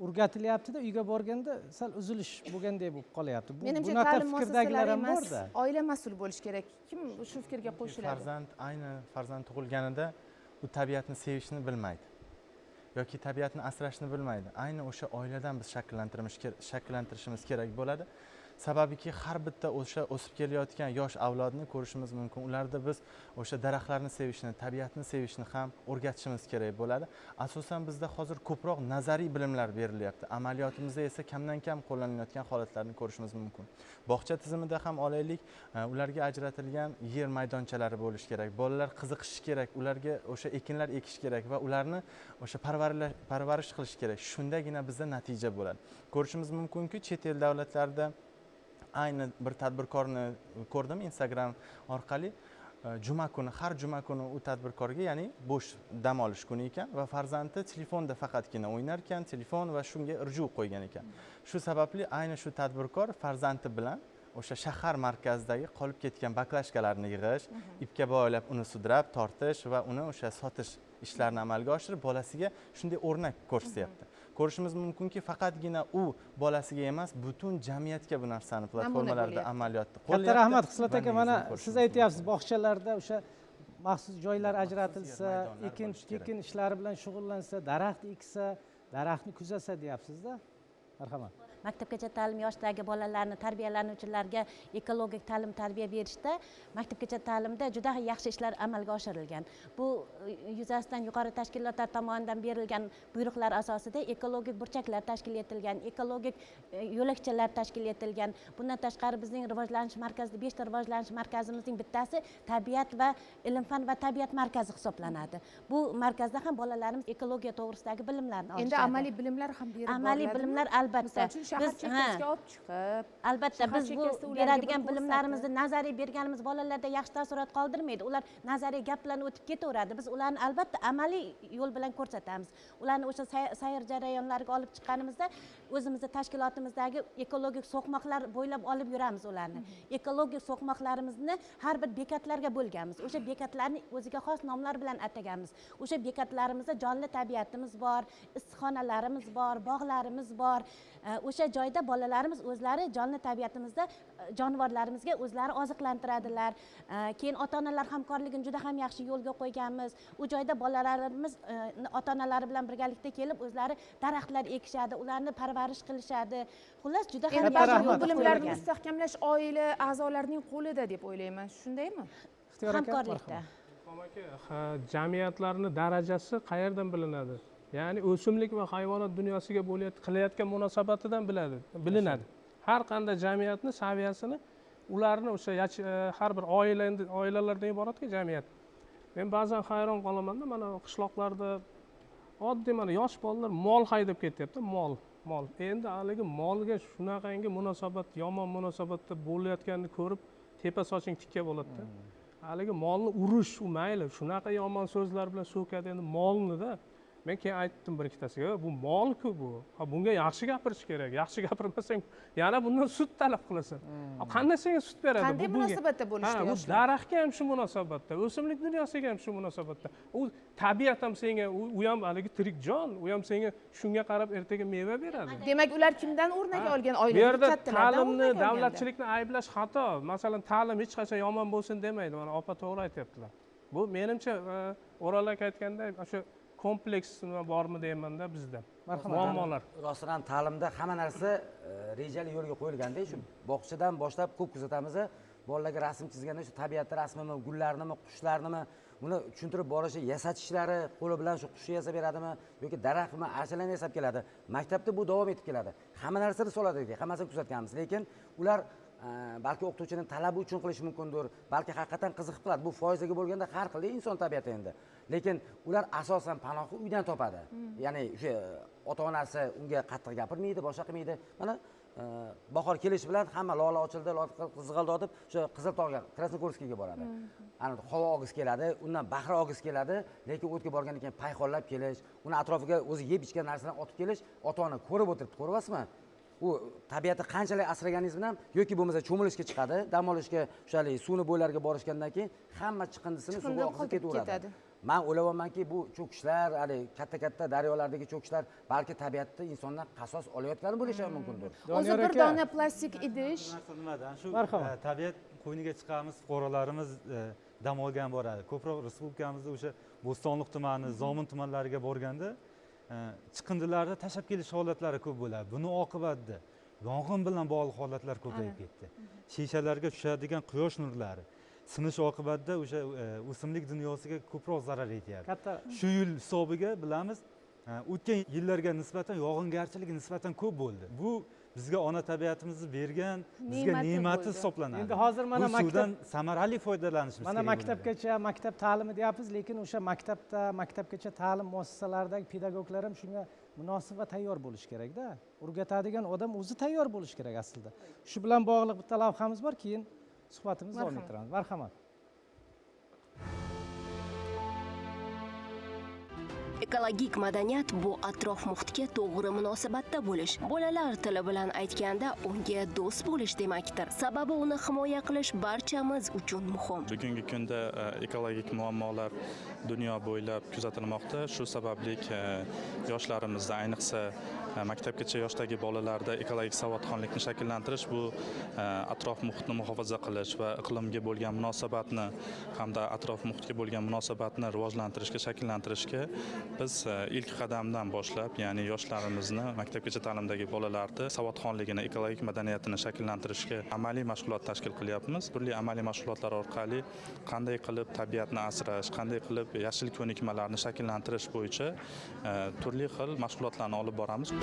o'rgatilyapti-da, uyga borganda sal uzilish bo'lgandek bo'lib qolyapti. Menimcha bunaqa ta'lim muassasalari ham emas, borda. oila mas'ul bo'lishi kerak. Kim shu fikrga qo'shiladi? Farzand tug'ilganida u tabiatni sevishni bilmaydi yoki tabiatni asrashni bilmaydi. Ayni o'sha oiladan biz shakllantirishimiz kerak bo'ladi. sababiki har bitta o'sha o'sib kelayotgan yosh avlodni ko'rishimiz mumkin. Ularda biz o'sha daraxtlarni sevishni, tabiatni sevishni ham o'rgatishimiz kerak bo'ladi. Asosan bizda hozir ko'proq nazariy bilimlar berilyapti. Amaliyotimizda esa kamdan kam qo'llanayotgan holatlarni ko'rishimiz mumkin. Bog'cha tizimida ham olaylik, ularga ajratilgan yer maydonchalari bo'lishi kerak. Bolalar qiziqishi kerak, ularga o'sha ekinlar ekish kerak va ularni o'sha parvarish qilish kerak. Shundagina bizda natija bo'ladi. Ko'rishimiz mumkinki, chet el davlatlarida ayni bir tadbirkorni ko'rdim Instagram orqali. Har juma kuni u tadbirkorga, ya'ni bo'sh dam olish kuni ekan va farzandi telefonda faqatgina o'ynar ekan, telefon va shunga irju qo'ygan ekan. Shu sababli ayni shu tadbirkor farzandi bilan o'sha shahar markazidagi qolib ketgan baklashkalarni yig'ish, ipga bog'lab uni sudrab, tortish va uni o'sha sotish ishlarini amalga oshirib, bolasiga shunday o'rnak ko'rsatyapti. Ko'rishimiz mumkinki, faqatgina u bolasiga emas, butun jamiyatga bu narsani platformalarda amaliyotda qo'llayapti. Katta rahmat Xislat aka, mana siz aytyapsiz, bog'chalarda o'sha maxsus joylar ajratilsa, ekin ishlari bilan shug'ullansa, daraxt eksa, daraxtni kuzatsa deyapsiz-da. Marhamat. Maktabgacha ta'lim yoshidagi bolalarni tarbiyalanuvchilarga ekologik ta'lim tarbiya berishda maktabgacha ta'limda juda yaxshi ishlar amalga oshirilgan. Bu yuzasidan yuqori tashkilotlar tomonidan berilgan buyruqlar asosida ekologik burchaklar tashkil etilgan, ekologik yo'lakchalar tashkil etilgan. Bundan tashqari bizning rivojlanish markazida 5 ta rivojlanish markazimizning bittasi tabiat va ilm fan va tabiat markazi hisoblanadi. Bu markazda ham bolalarimiz ekologiya to'g'risidagi bilimlarni olishadi. Endi amaliy bilimlar ham berib boriladi. Amaliy bilimlar albatta. Shahar chekkasiga olib chiqib, albatta biz bu beradigan bilimlarimizni nazariy berganimiz bolalarda yaxshi taassurot qoldirmaydi. Ular nazariy gap bilan o'tib ketaveradi. Biz ularni albatta amaliy yo'l bilan ko'rsatamiz. Ularni o'sha sayr jarayonlariga olib chiqqanimizda o'zimizning tashkilotimizdagi ekologik so'qmoqlar bo'ylab olib yuramiz ularni. Ekologik so'qmoqlarimizni har bir bekatlarga bo'lganmiz. O'sha bekatlarni o'ziga xos nomlar bilan ataganmiz. O'sha bekatlarimizda jonli tabiatimiz bor, issiqxonalarimiz bor, bog'larimiz bor. O'sha joyda bolalarimiz o'zlari jonli tabiatimizda jonivorlarimizga o'zlari oziqlantiradilar. Keyin ota-onalar hamkorligini juda ham yaxshi yo'lga qo'yganmiz. U joyda bolalarimiz ota-onalari bilan birgalikda kelib o'zlari daraxtlar ekishadi, ularni parvarish qilishadi. Xullas juda ham yaxshi yo'l bilimlarni mustahkamlash oila a'zolarining qo'lida deb o'ylayman. Shundaymi? Hamkorlikda. Jamiyatlarni darajasi qayerdan bilinadi? Ya'ni o'simlik va hayvonot dunyosiga qilayotgan munosabatidan bilinadi. Har qanday jamiyatni saviyasini, ularni o'sha har bir oilalardan iboratki jamiyat. Men ba'zan hayron qolaman-da, mana qishloqlarda oddiy mana yosh bolalar mol haydab ketyapti, mol. Endi haligi molga shunaqangi munosabat, yomon munosabatda bo'layotganini ko'rib, tepa soching tikka bo'ladi-da. Haligi molni urish, u mayli, shunaqa yomon so'zlar bilan so'kadi endi molni-da. Men keyin aytdim bir ikkitasiga, bu mol-ku bu. Bunga yaxshi gapirish kerak. Yaxshi gapirmasang, yana bundan sut talab qilasan. Qanday senga sut beradi? Qanday munosabatda bo'lish kerak? Bu daraxtga ham shu munosabatda, o'simlik dunyosiga ham shu munosabatda. U tabiat ham senga, u ham haligi tirik jon, u ham senga shunga qarab ertaga meva beradi. Demak, ular kimdan o'rnak olgan? Bu yerda ta'limni, davlatchilikni ayblash xato. Masalan, ta'lim hech qachon yomon bo'lsin demaydi. Mana opa to'g'ri aytyaptilar. Bu menimcha O'ral aka aytganday o'sha kompleks bormi deymanda bizda muammolar. Rostdan ta'limda hamma narsa rejali yo'lga qo'yilganda, shu bog'chadan boshlab ko'p kuzatamiz. Bolalarga rasm chizganda shu tabiatni rasmimi, gullarnimi, qushlarnimi buni tushuntirib borishi, yasatishlari, qo'li bilan shu qushni yasab beradimi yoki daraxtmi, archalarni yasab keladi. Maktabda bu davom etib keladi. Hamma narsani soladi edik, hammasini kuzatganmiz, lekin ular balki o'qituvchining talabi uchun qilish mumkindir, balki haqiqatan qiziqib qiladi. Bu foizaga bo'lganda har xil inson tabiati endi. Lekin ular asosan panohni uydan topadi. Ya'ni o'sha ota-onasi unga qattiq gapirmaydi, boshqa qilmaydi. Mana bahor kelish bilan hamma lola ochildi, qizg'aldi deb o'sha Qiziltog'ga, Krasnokorskiyga boradi. Ana havo og'iz keladi, undan bahri og'iz keladi, lekin o'tga borgandan keyin payxollab kelish, uni atrofiga o'zi yeb ichgan narsalarni otib kelish, ota-ona ko'rib o'tiribdi, ko'ryapsizmi? U tabiatni qanchalik asraganingiz bilan yoki bo'lmasa cho'milishga chiqadi, dam olishga, o'shalik suvni bo'ylarga borishgandan keyin hamma chiqindisini suvga oqizib ketaveradi. Men o'ylayapmanki, bu cho'kishlar, hali katta-katta daryolardagi cho'kishlar balki tabiatda insondan qasos olayotgani bo'lishi mumkindir. O'zi bir dona plastik idish. Nimadan shu tabiat qo'yniga chiqamiz, fuqarolarimiz dam olgan boradi. Ko'proq respublikamizda o'sha Bo'stonliq tumani, Zomin tumanlariga borganda chiqindilarni tashlab kelish holatlari ko'p bo'ladi. Buni oqibatida yong'in bilan bog'liq holatlar ko'payib ketdi. Shishalarga tushadigan quyosh nurlari sinish oqibatida o'sha o'simlik dunyosiga ko'proq zarar yetyapti. Katta Shu yil hisobiga bilamiz, o'tgan yillarga nisbatan yog'ingarchilik nisbatan ko'p bo'ldi. Bu bizga ona tabiatimizni bergan bizga ne'mati hisoblanadi. Endi hozir mana bu suvdan samarali foydalanishimiz kerak. Mana maktabgacha, maktab ta'limi deyapmiz, lekin o'sha maktabgacha ta'lim muassasalaridagi pedagoglar ham shunga munosib va tayyor bo'lishi kerak-da. O'rgatadigan odam o'zi tayyor bo'lishi kerak aslida. Shu bilan bog'liq bitta lavhamiz bor, keyin suhbatimizni davom ettiramiz. Marhamat. Ekologik madaniyat bu atrof muhitga to'g'ri munosabatda bo'lish. Bolalar tili bilan aytganda unga do'st bo'lish demakdir. Sababi uni himoya qilish barchamiz uchun muhim. Bugungi kunda ekologik muammolar dunyo bo'ylab kuzatilmoqda. Shu sababli yoshlarimizda, ayniqsa maktabgacha yoshdagi bolalarda ekologik savodxonlikni shakllantirish, bu atrof muhitni muhofaza qilish va iqlimga bo'lgan munosabatni hamda atrof muhitga bo'lgan munosabatni rivojlantirishga, shakllantirishga biz ilk qadamdan boshlab, ya'ni yoshlarimizni, maktabgacha ta'limdagi bolalarni savodxonligini, ekologik madaniyatini shakllantirishga amaliy mashg'ulot tashkil qilyapmiz. Turli amaliy mashg'ulotlar orqali qanday qilib tabiatni asrash, qanday qilib yashil ko'nikmalarni shakllantirish bo'yicha turli xil mashg'ulotlarni olib boramiz.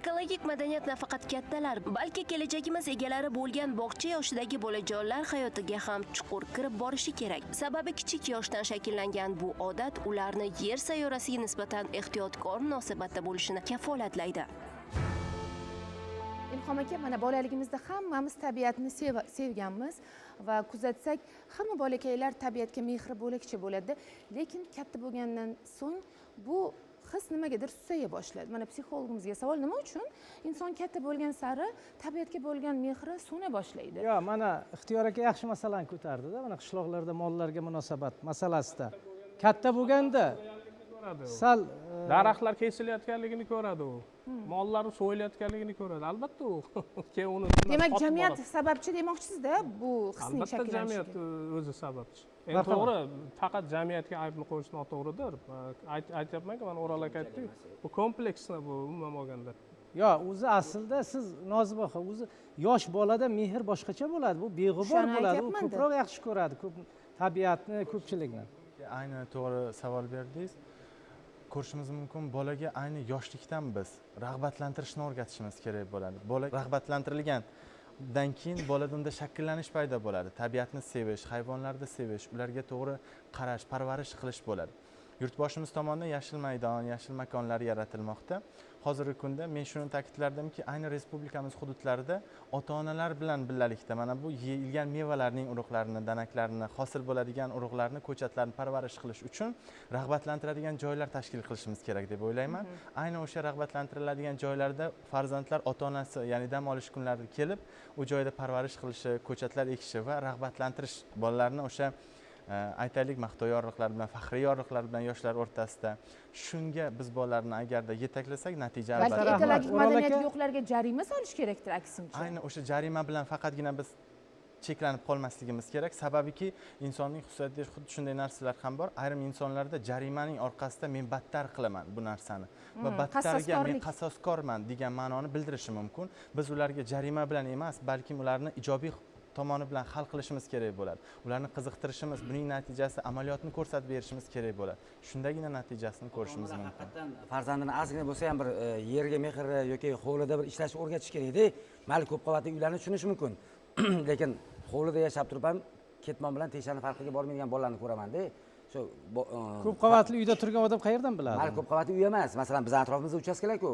Ekologik madaniyat nafaqat kattalar, balki kelajagimiz egalari bo'lgan bog'cha yoshidagi bolajonlar hayotiga ham chuqur kirib borishi kerak. Sababi kichik yoshdan shakllangan bu odat ularni yer sayyorasiga nisbatan ehtiyotkor munosabatda bo'lishini kafolatlaydi. Ilhom aka, mana bolaligimizda hammamiz tabiatni sevganmiz va kuzatsak, hamma bolakaylar tabiatga mehri bo'lakcha bo'ladi, lekin katta bo'lgandan so'ng bu his nimagadir susaya boshladi. Mana psixologimizga savol, nima uchun inson katta bo'lgan sari tabiatga bo'lgan mehri so'na boshlaydi? Yo, mana Ixtiyor aka yaxshi masalani ko'tardi-da, mana qishloqlarda mollarga munosabat masalasida. Katta bo'lganda sal daraxtlar kesilayotganligini ko'radi u. Mollar so'yilayotganligini ko'radi. Albatta u. Keyin uni Demak, jamiyat sababchi demoqchisiz-da bu hisning shaklanishiga. Albatta jamiyat o'zi sababchi. Endi to'g'ri, faqat jamiyatga aybni qo'yish noto'g'ridir. Aytyapman-ku, mana O'ral aka aytdi, bu kompleksni bu umuman olganda. Yo, o'zi aslida siz Nozibaxo, o'zi yosh bolada mehr boshqacha bo'ladi. Bu beg'ubor bo'ladi. U ko'proq yaxshi ko'radi, tabiatni, ko'pchilikni. Ayni to'g'ri savol berdingiz. Ko'rishimiz mumkin, bolaga ayni yoshlikdan biz rag'batlantirishni o'rgatishimiz kerak bo'ladi. Bola rag'batlantirilgandan keyin bolada unda shakllanish paydo bo'ladi. Tabiatni sevish, hayvonlarni sevish, ularga to'g'ri qarash, parvarish qilish bo'ladi. Yurtboshimiz tomonidan yashil maydon, yashil makonlar yaratilmoqda. Hozirgi kunda men shuni ta'kidlardimki, ayni respublikamiz hududlarida ota-onalar bilan birgalikda mana bu yeyilgan mevalarning urug'larini, danaklarini, hosil bo'ladigan urug'larni, ko'chatlarni parvarish qilish uchun rag'batlantiradigan joylar tashkil qilishimiz kerak deb o'ylayman. Ayni o'sha rag'batlantiriladigan joylarda farzandlar ota-onasi, ya'ni dam olish kunlarida kelib, u joyda parvarish qilishi, ko'chatlar ekishi va rag'batlantirish bolalarni o'sha aytaylik maqtov yorliqlar bilan, faxriy yorliqlar bilan yoshlar o'rtasida shunga biz bolalarni agarda yetaklasak, natija albatta. Balki ekologik madaniyat yo'qlarga jarima solish kerakdir, aksincha. Ayni o'sha jarima bilan faqatgina biz cheklanib qolmasligimiz kerak. Sababiki insonning xususiyatida xuddi shunday narsalar ham bor. Ayrim insonlarda jarimaning orqasida men battar qilaman bu narsani va battarga men qasoskorman degan ma'noni bildirishi mumkin. Biz ularga jarima bilan emas, balki ularni ijobiy tomoni bilan hal qilishimiz kerak bo'ladi. Ularni qiziqtirishimiz, buning natijasi amaliyotni ko'rsatib berishimiz kerak bo'ladi. Shundagina natijasini ko'rishimiz mumkin. Haqiqatan farzandini ozgina bo'lsa ham bir yerga mehri yoki hovlida bir ishlashni o'rgatish kerak-da. Mayli ko'p qavatli uylarni tushunish mumkin. Lekin hovlida yashab turib ham ketmon bilan teshani farqiga bormaydigan bolalarni ko'raman-da. Shu ko'p qavatli uyda turgan odam qayerdan biladi? Mayli ko'p qavatli uy emas. Masalan, biz atrofimizda uchastkalar-ku.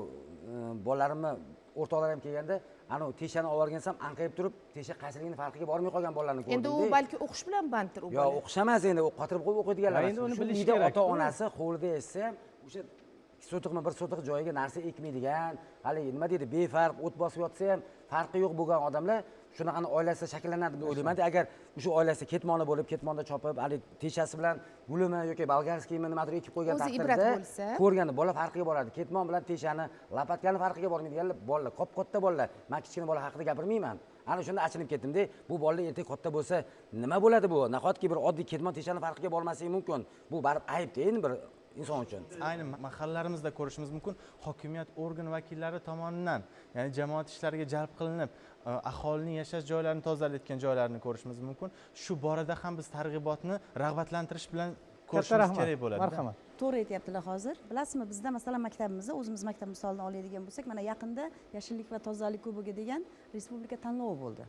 Bolalarimni o'rtoqlar ham kelganda, ana teshani olib olgansam anqayib turib, tesha qaysiligini farqiga bormay qolgan bolalarni ko'rdim. Endi u balki o'qish bilan banddir u bola. Yo'q, o'qish emas, endi qotirib qo'yib o'qiydiganlar. Endi uni bilish kerak. Ota-onasi hovlida yashasa ham o'sha sotiqmi bir sotiq joyiga narsa ekmaydigan, hali nima deydi, befarq o't bosib yotsa ham farqi yo'q bo'lgan odamlar shunaqani oilasida shakllanadi deb o'ylayman. Agar o'sha oilasida ketmoni bo'lib, ketmonda chopib, hali teshasi bilan gulimi yoki bolgarskiymi nimadir ekib qo'ygan taqdirda ko'rganda bola farqiga boradi. Ketmon bilan teshani, lapatkani farqiga bormaydiganlar bolalar, qop-katta bolalar. Men kichkina bola haqida gapirmayman. ana shunda achinib ketdimda, bu bolalar ertaga katta bo'lsa nima bo'ladi bu? Nahotki bir oddiy ketmon teshani farqiga bormasligi mumkin. Bu baribir ayb-da endi bir inson uchun. Ayni mahallalarimizda ko'rishimiz mumkin, hokimiyat organ vakillari tomonidan, ya'ni jamoat ishlariga jalb qilinib, aholining yashash joylarini tozalayotgan joylarni ko'rishimiz mumkin. Shu borada ham biz targ'ibotni rag'batlantirish bilan ko'rishimiz kerak bo'ladi. Marhamat. To'g'ri aytyaptilar hozir. Bilasizmi, bizda masalan maktabimizda, o'zimiz maktab misolini oladigan bo'lsak, mana yaqinda Yashillik va tozalik kubogi degan respublika tanlovi bo'ldi.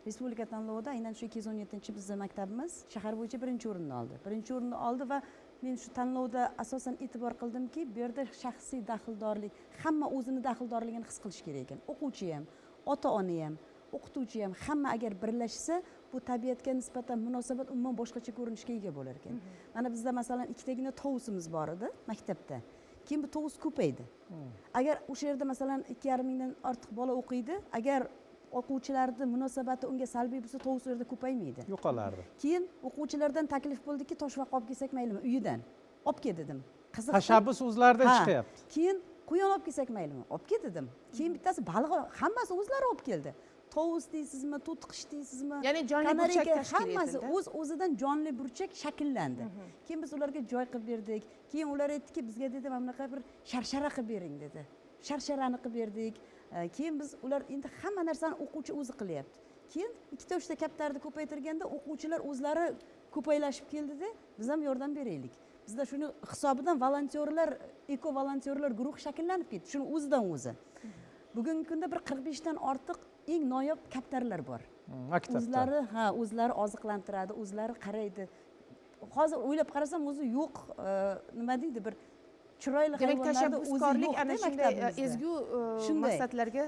Respublika tanlovida aynan shu 217 bizning maktabimiz shahar bo'yicha birinchi o'rinni oldi. Birinchi o'rinni oldi va men shu tanlovda asosan e'tibor qildimki, bu yerda shaxsiy daxldorlik, hamma o'zini daxldorligini his qilish kerak ekan. O'quvchi ham, ota-ona ham, o'qituvchi ham hamma agar birlashsa, bu tabiatga nisbatan munosabat umuman boshqacha ko'rinishga ega bo'lar ekan. Mana bizda masalan ikkitagina tovusimiz bor edi maktabda. Keyin bu tovus ko'paydi. Agar o'sha yerda masalan 2,5 mingdan ortiq bola o'qiydi, agar o'quvchilarning munosabati unga salbiy bo'lsa, tovus u yerda ko'paymaydi. Yo'qolardi. Keyin o'quvchilardan taklif bo'ldiki, toshvaq olib kelsak maylimi uyidan? Olib kel dedim. Qiziq. Tashabbus o'zlaridan chiqyapti. Keyin quyon olib kelsak maylimi? Olib kel dedim. Keyin bittasi baliq, hammasi o'zlari olib keldi. Tovus deysizmi, to'tiqish deysizmi? Ya'ni jonli burchak tashkil hammasi etildi. o'zidan jonli burchak shakllandi. Keyin biz ularga joy qilib berdik. Keyin ular aytdiki, bizga dedi, mana bunaqa bir sharshara qilib bering dedi. Sharsharani qilib berdik. Keyin biz ular endi hamma narsani o'quvchi o'zi qilyapti. Keyin 2-3 ta kaptarni ko'paytirganda o'quvchilar o'zlari ko'paylashib keldida, biz ham yordam beraylik. Bizda shuni hisobidan volontyorlar, eko volontyorlar guruhi shakllanib ketdi. Shuni o'zidan o'zi. Bugungi kunda bir 45 dan ortiq eng noyob kaptarlar bor. Maktabda. O'zlari oziqlantiradi, o'zlari qaraydi. Hozir o'ylab qarasam o'zi yo'q, nima deydi, bir chiroyli hayvonlarni o'zi yo'q ana shunday ezgu maqsadlarga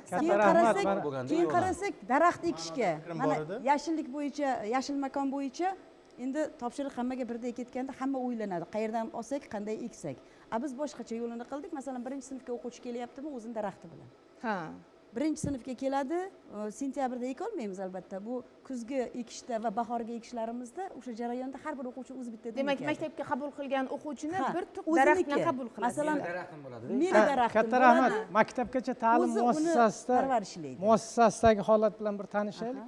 keyin qarasak daraxt ekishga, mana yashillik bo'yicha, yashil makon bo'yicha endi topshiriq hammaga birdek ketganda hamma o'ylanadi, qayerdan olsak, qanday eksak. Biz boshqacha yo'lini qildik. Masalan, 1-sinfga o'quvchi kelyaptimi, o'zini daraxti bilan. Birinchi sinfga keladi, sentyabrda eka olmaymiz albatta. Bu kuzgi ekishda va bahorgi ekishlarimizda o'sha jarayonda har bir o'quvchi o'zi bittadan ekadi. Demak, maktabga qabul qilgan o'quvchini bir tup daraxtni qabul qiladi. Masalan, daraxtim bo'ladi. meni daraxtim Katta rahmat. Maktabgacha ta'lim muassasasidagi holat bilan bir tanishaylik.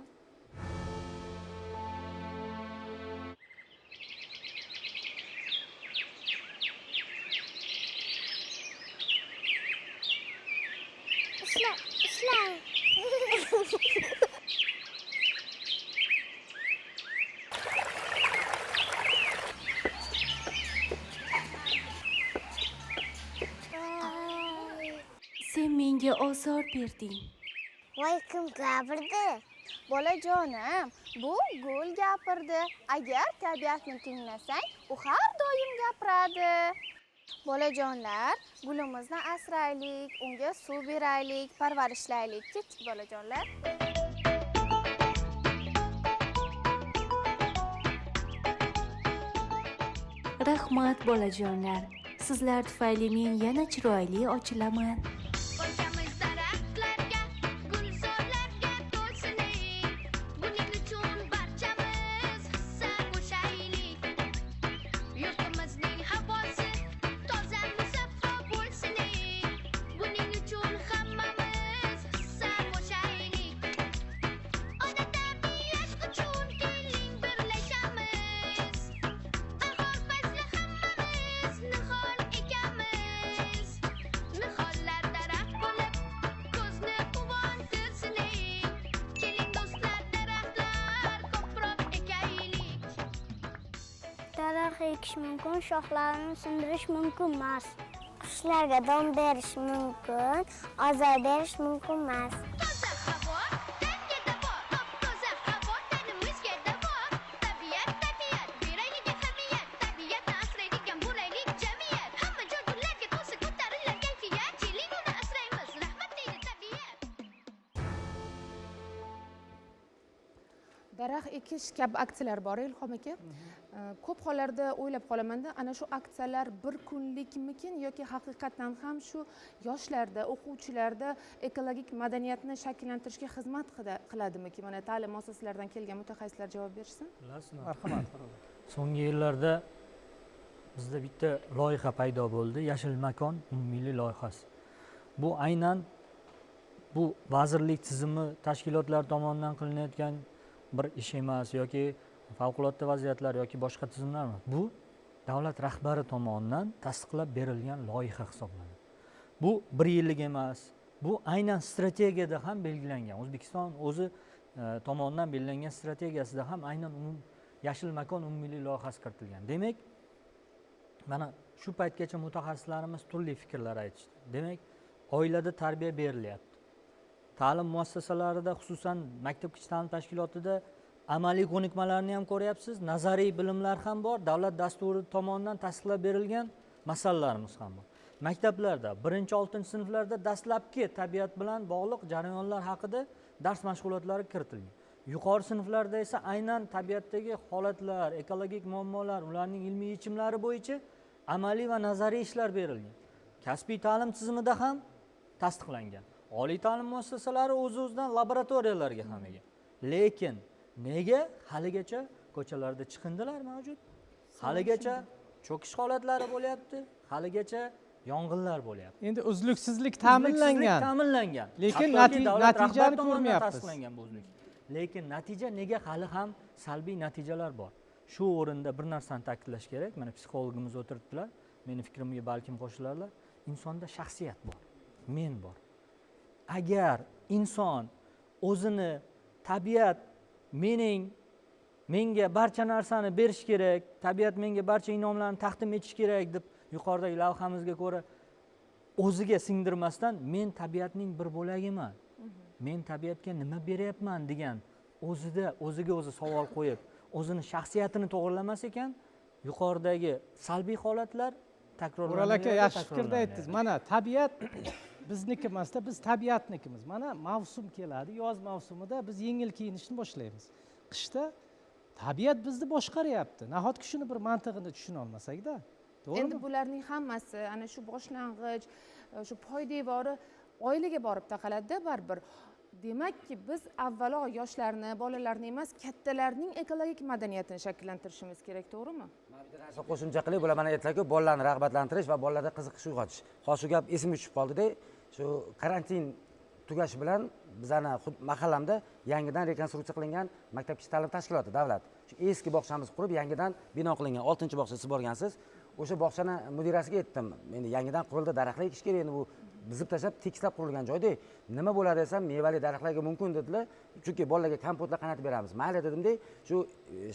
Sen menga ozor berding. Voy, kim gapirdi? Bolajonim, bu gul gapirdi. Agar tabiatni tinglasang, u har doim gapiradi. Bolajonlar, gulimizni asraylik, unga suv beraylik, parvarishlaylik. Ketdik bolajonlar. Rahmat bolajonlar. Sizlar tufayli men yana chiroyli ochilaman. Daraxt ekish mumkin, shoxlarini sindirish mumkin emas. Qushlarga dom berish mumkin, ozor berish mumkin emas. Daraxt ekish kabi aksiyalar bor Ilhom aka. Ko'p hollarda o'ylab qolamanda, ana shu aksiyalar bir kunlikmikin yoki haqiqatan ham shu yoshlarda, o'quvchilarda ekologik madaniyatni shakllantirishga xizmat qiladimi-ki? Mana ta'lim muassasalaridan kelgan mutaxassislar javob bersin. Bilasizmi? Marhamat. So'nggi yillarda bizda bitta loyiha paydo bo'ldi, Yashil makon umummilliy loyihasi. Bu aynan bu vazirlik tizimi tashkilotlar tomonidan qilinayotgan bir ish emas yoki favqulodda vaziyatlar yoki boshqa tizimlar emas. Bu davlat rahbari tomonidan tasdiqlab berilgan loyiha hisoblanadi. Bu 1 yillik emas. Bu aynan strategiyada ham belgilangan. O'zbekiston o'zi tomonidan belgilangan strategiyasida ham aynan yashil makon umummilliy loyihasi kiritilgan. Demak, mana shu paytgacha mutaxassislarimiz turli fikrlar aytishdi. Demak, oilada tarbiya berilyapti. Ta'lim muassasalarida, xususan maktabgacha ta'lim tashkilotida amaliy ko'nikmalarni ham ko'ryapsiz, nazariy bilimlar ham bor, davlat dasturi tomonidan tasdiqlab berilgan masalalarimiz ham bor. Maktablarda 1-6 sinflarda dastlabki tabiat bilan bog'liq jarayonlar haqida dars mashg'ulotlari kiritilgan. Yuqori sinflarda esa aynan tabiatdagi holatlar, ekologik muammolar, ularning ilmiy yechimlari bo'yicha amaliy va nazariy ishlar berilgan. Kasbiy ta'lim tizimida ham tasdiqlangan. Oliy ta'lim muassasalari o'z-o'zidan laboratoriyalarga ham ega. Lekin nega haligacha ko'chalarda chiqindilar mavjud? Haligacha cho'kish holatlari bo'lyapti, haligacha yong'inlar bo'lyapti. Endi uzluksizlik ta'minlangan. Lekin natijani ko'rmayapmiz. Lekin natija nega hali ham salbiy natijalar bor? Shu o'rinda bir narsani ta'kidlash kerak. Mana psixologimiz o'tiribdilar. Meni fikrimga balkim qo'shilarlar. Insonda shaxsiyat bor. Men bor. Agar inson o'zini tabiat menga barcha narsani berish kerak, tabiat menga barcha in'omlarni taqdim etish kerak deb yuqoridagi lavhamizga ko'ra o'ziga singdirmasdan men tabiatning bir bo'lagiman. Men tabiatga nima beryapman degan o'ziga o'zi savol qo'yib, o'zini shaxsiyatini to'g'rilamas ekan, yuqoridagi salbiy holatlar takrorlanadi. O'ral aka yaxshi fikrda aytdingiz. Mana tabiat bizniki emasda, biz tabiatnikimiz. Mana mavsum keladi, yoz mavsumida biz yengil kiyinishni boshlaymiz. Qishda tabiat bizni boshqaryapti. Nahotki shuni bir mantig'ini tushuna olmasak-da. To'g'rimi? Endi bularning hammasi ana shu boshlang'ich, shu poydevori oilaga borib taqaladi-da baribir. Demakki, biz avvalo yoshlarni, bolalarni emas, kattalarning ekologik madaniyatini shakllantirishimiz kerak, to'g'rimi? Mana bitta narsa qo'shimcha qilib, bular mana aytdilar-ku, bolalarni rag'batlantirish va bolalarda qiziqish uyg'otish. Hozir shu gap esimga tushib qoldi-da, shu karantin tugashi bilan bizani mahallamda yangidan rekonstruksiya qilingan maktabgacha ta'lim tashkiloti davlat. Shu eski bog'chamiz qurib, yangidan bino qilingan 6-bog'cha siz borgansiz. O'sha bog'chani mudirasiga aytdim. Endi yangidan qurildi, daraxtlar ekish kerak, endi bu bizib tashlab tekislab qurilgan joyda nima bo'ladi desam, mevali daraxtlarga mumkin dedilar. Chunki bolalarga kompotlar qaynatib beramiz. Mayli dedimda, shu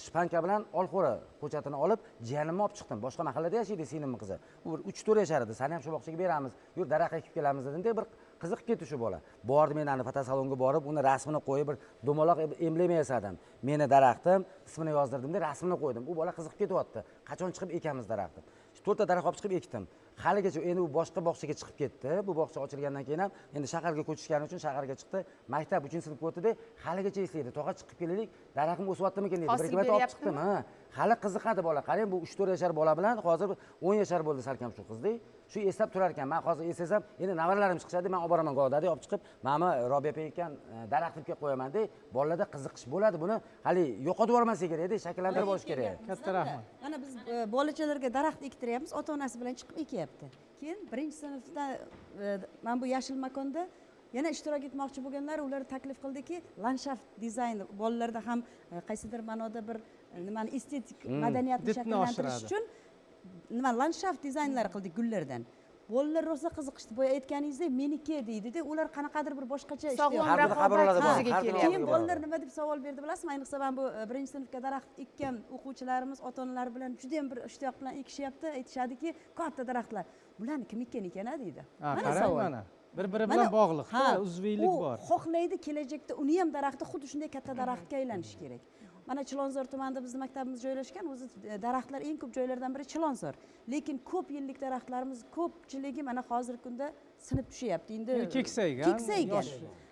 shpanka bilan olxo'ra ko'chatini olib, jiyanimni olib chiqdim. Boshqa mahallada yashaydi sinimning qizi. U 3-4 yashar edi. Sani ham shu bog'chaga beramiz. Yur, daraxt ekib kelamiz dedimda, bir qiziqib ketdi shu bola. Bordim men fotosalonga borib, uni rasmini qo'yib, bir dumaloq emblema yasadim. Meni daraxtim, ismini yozdirdimda, rasmini qo'ydim. U bola qiziqib ketyapti. Qachon chiqib ekamiz daraxtni? 4 ta daraxt olib chiqib ekdim. Haligacha endi u boshqa bog'chaga chiqib ketdi. Bu bog'cha ochilgandan keyin ham endi shaharga ko'chishgani uchun shaharga chiqdi. Maktab 3-sinfga o'tdi-da, haligacha eslaydi. To'g'ri chiqib kelaylik, daraxtim o'syaptimikan deydi. Bir-ikki marta olib chiqdim. Ha, hali qiziqadi bola. Qarang, bu 3-4 yashar bola bilan hozir 10 yashar bo'ldi salkam shu qizda. Shu eslab turar ekan. Men hozir eslasam, endi navaralarim chiqishadi, men olib boraman go'dada olib chiqib, mana Robiya opa ekan daraxtga qo'yaman-da. Bolalarda qiziqish bo'ladi. Buni hali yo'qotib yubormaslik kerak-da, shakllantirib olish kerak. Katta rahmat. Mana biz bolachalarga daraxt ektiryapmiz, ota-onasi bilan chiqib ekyapti. Keyin 1-sinfda mana bu yashil makonda yana ishtirok etmoqchi bo'lganlar ular taklif qildiki, landshaft dizayn bolalarda ham qaysidir ma'noda bir nimani estetik madaniyatni shakllantirish uchun nima landshaft dizaynlar qildik gullardan. Bolalar rosa qiziqishdi. Boya aytganingizdek, meniki deydi-da, ular qanaqadir bir boshqacha sog'lom raqobat o'ziga kelyapti. Keyin bolalar nima deb savol berdi bilasizmi? Ayniqsa men bu 1-sinfga daraxt ekkan o'quvchilarimiz ota-onalar bilan juda ham bir ishtiyoq bilan ekishyapti. Aytishadiki, katta daraxtlar. Bularni kim ekkan ekan deydi. Mana savol. Bir-biri bilan bog'liq, uzviylik bor. Xohlaydi kelajakda uni ham daraxti xuddi shunday katta daraxtga aylanishi kerak. Mana Chilonzor tumanida bizning maktabimiz joylashgan, o'zi daraxtlar eng ko'p joylardan biri Chilonzor. Lekin ko'p yillik daraxtlarimiz ko'pchiligi mana hozirgi kunda sinib tushyapti. Endi keksaygan.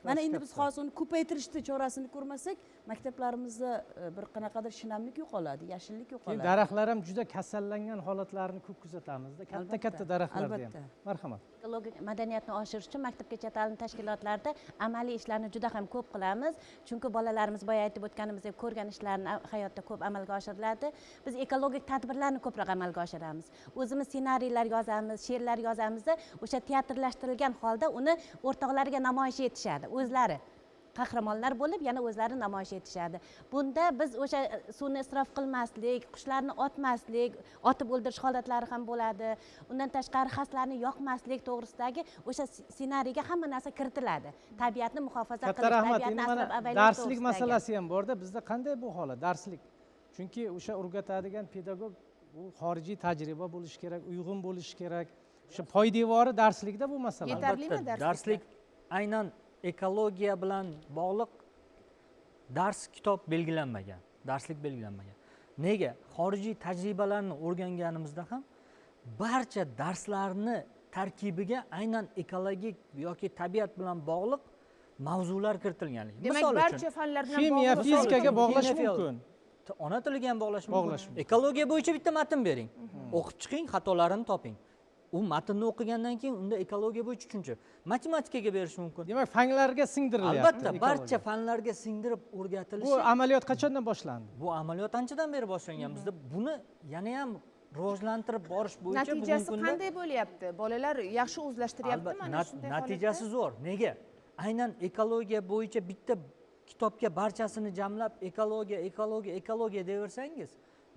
Mana endi biz hozir uni ko'paytirishni chorasini ko'rmasak, maktablarimizda bir qanaqadir shinamlik yo'qoladi, yashillik yo'qoladi. Daraxtlar ham juda kasallangan holatlarni ko'p kuzatamizda. Katta daraxtlarda ham. Marhamat. Ekologik madaniyatni oshirish uchun maktabgacha ta'lim tashkilotlarida amaliy ishlarni juda ham ko'p qilamiz. Chunki bolalarimiz boya aytib o'tganimizdek ko'rgan ishlarni hayotda ko'p amalga oshiriladi. Biz ekologik tadbirlarni ko'proq amalga oshiramiz. O'zimiz ssenariylar yozamiz, she'rlar yozamizda o'sha teatrlashtirish xususiylashtirilgan holda uni o'rtoqlariga namoyish etishadi o'zlari qahramonlar bo'lib yana o'zlari namoyish etishadi. Bunda biz o'sha suvni isrof qilmaslik, qushlarni otmaslik, otib o'ldirish holatlari ham bo'ladi. Undan tashqari xaslarni yoqmaslik to'g'risidagi o'sha ssenariyga hamma narsa kiritiladi. Tabiatni muhofaza Katta qilish, rahmat. tabiatni Endi mana asrab avaylash darslik to'g'risidagi. masalasi ham borda. Bizda qanday bu holat? Darslik. Chunki o'sha o'rgatadigan pedagog bu xorijiy tajriba bo'lishi kerak, uyg'un bo'lishi kerak. O'sha poydevori darslikda bu masala. Yetarlimi Darslik aynan ekologiya bilan bog'liq dars kitob belgilanmagan, darslik belgilanmagan. Nega? Xorijiy tajribalarni o'rganganimizda ham barcha darslarni tarkibiga aynan ekologik yoki tabiat bilan bog'liq mavzular kiritilgan. Demak, barcha fanlar bilan Ximiya, fizikaga bog'lash mumkin. Ona tiliga ham bog'lash mumkin. Ekologiya bo'yicha bitta matn bering. O'qib chiqing, xatolarini toping. U matnni o'qigandan keyin unda ekologiya bo'yicha tushuncha. Matematikaga berish mumkin. Demak, fanlarga singdirilyapti. Albatta, barcha fanlarga singdirib o'rgatilishi. Bu amaliyot qachondan boshlandi? Bu amaliyot anchadan beri boshlangan. Bizda buni yana ham rivojlantirib borish bo'yicha bugungi natijasi kunda qanday bo'lyapti? Bolalar yaxshi o'zlashtiryaptimi mana shunday holatda? natijasi zo'r. Nega? Aynan ekologiya bo'yicha bitta kitobga barchasini jamlab ekologiya deyaversangiz,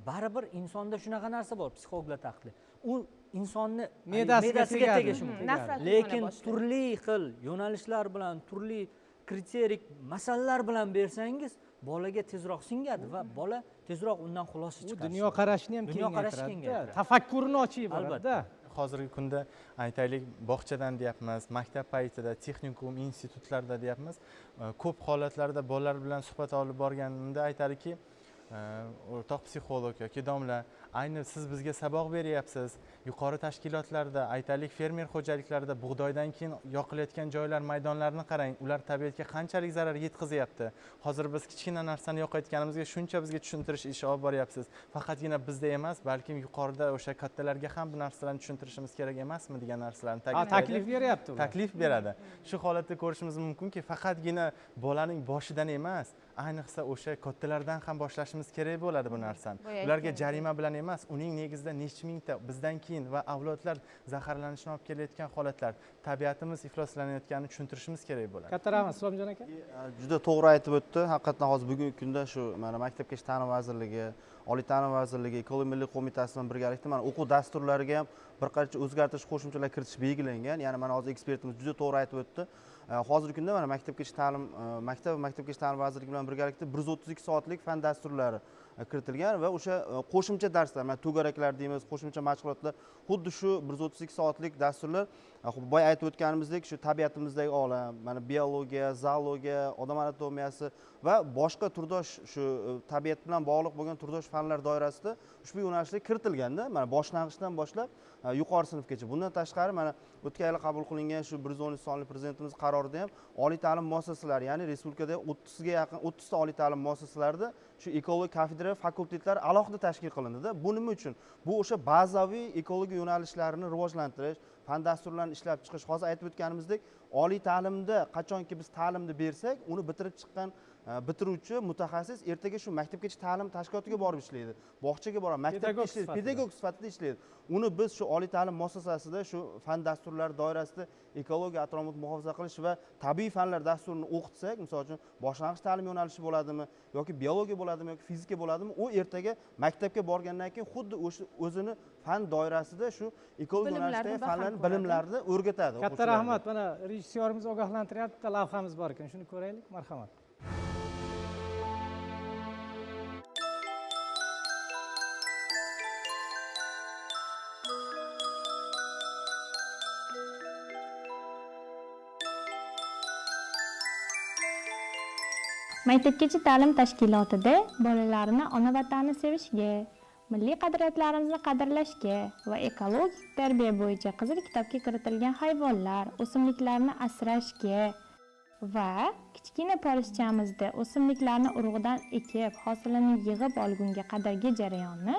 baribir insonda shunaqa narsa bor, psixologlar taqdi. U insonni Me'dasiga tegishi mumkin. Lekin turli xil yo'nalishlar bilan, turli kriterik masalalar bilan bersangiz, bolaga tezroq singadi va bola tezroq undan xulosa chiqaradi. Dunyo qarashini ham kengaytiradi. Tafakkurini ochib boradi. Hozirgi kunda aytaylik bog'chadan deyapmiz, maktab paytida, texnikum, institutlarda deyapmiz. Ko'p holatlarda bolalar bilan suhbat olib borganimda aytadiki, o'rtoq psixolog yoki domla, ayni siz bizga saboq beryapsiz. Yuqori tashkilotlarda, aytaylik fermer xo'jaliklarida bug'doydan keyin yoqilayotgan joylar, maydonlarni qarang, ular tabiatga qanchalik zarar yetkazyapti. Hozir biz kichkina narsani yoqayotganimizga shuncha bizga tushuntirish ishi olib boryapsiz. Faqatgina bizda emas, balkim yuqorida o'sha kattalarga ham bu narsalarni tushuntirishimiz kerak emasmi degan narsalarni taklif beryapti ular. Taklif beradi. Shu holatda ko'rishimiz mumkinki, faqatgina bolaning boshidan emas, ayniqsa o'sha kattalardan ham boshlashimiz kerak bo'ladi bu narsani. Ularga jarima bilan emas, uning negizida necha mingta bizdan keyin va avlodlar zaharlanishini olib kelayotgan holatlar, tabiatimiz ifloslanayotganini tushuntirishimiz kerak bo'ladi. Katta rahmat, Islomjon aka. Juda to'g'ri aytib o'tdi. Haqiqatan hozir bugungi kunda shu mana Maktabgacha ta'lim vazirligi, Oliy ta'lim vazirligi, Ekologiya milliy qo'mitasi bilan birgalikda mana o'quv dasturlariga ham bir qancha o'zgartirish, qo'shimchalar kiritish belgilangan. Ya'ni mana hozir ekspertimiz juda to'g'ri aytib o'tdi. Hozirgi kunda mana Maktabgacha ta'lim vazirligi bilan birgalikda 132 soatlik fan dasturlari kiritilgan va o'sha qo'shimcha darslar, mana to'garaklar deymiz, qo'shimcha mashg'ulotlar, xuddi shu 132 soatlik dasturlar boya aytib o'tganimizdek shu tabiatimizdagi olam, mana biologiya, zoologiya, odam anatomiyasi va boshqa turdosh shu tabiat bilan bog'liq bo'lgan turdosh fanlar doirasida ushbu yo'nalishlar kiritilganda, mana boshlang'ichdan boshlab yuqori sinfgacha. Bundan tashqari mana o'tgan yil qabul qilingan shu 113 sonli prezidentimiz qarorida ham oliy ta'lim muassasalari, ya'ni respublikada 30 ga yaqin 30 ta oliy ta'lim muassasalarida shu ekologik kafedra fakultetlar alohida tashkil qilindi-da. Bu nima uchun? Bu o'sha bazaviy ekologiya yo'nalishlarini rivojlantirish, fan dasturlarini ishlab chiqish. Hozir aytib o'tganimizdek, oliy ta'limda qachonki biz ta'limni bersak, uni bitirib chiqqan bitiruvchi mutaxassis ertaga shu maktabgacha ta'lim tashkilotiga borib ishlaydi, bog'chaga boradi, maktabga ishlaydi, pedagog sifatida ishlaydi. Uni biz shu oliy ta'lim muassasasida shu fan dasturlari doirasida ekologiya, atrof muhofaza qilish va tabiiy fanlar dasturini o'qitsak, misol uchun boshlang'ich ta'lim yo'nalishi bo'ladimi yoki biologiya bo'ladimi yoki fizika bo'ladimi, u ertaga maktabga borgandan keyin xuddi o'zini fan doirasida shu ekologiya yo'nalishdagi fanlarni, bilimlarni o'rgatadi. Katta rahmat. Mana rejissyorimiz ogohlantiryapti, lavhamiz bor ekan, shuni ko'raylik. Marhamat. Maktabgacha ta'lim tashkilotida bolalarni ona vatanni sevishga, milliy qadriyatlarimizni qadrlashga va ekologik tarbiya bo'yicha Qizil kitobga kiritilgan hayvonlar, o'simliklarni asrashga va kichkina polischamizda o'simliklarni urug'idan ekib, hosilini yig'ib olgunga qadargi jarayonni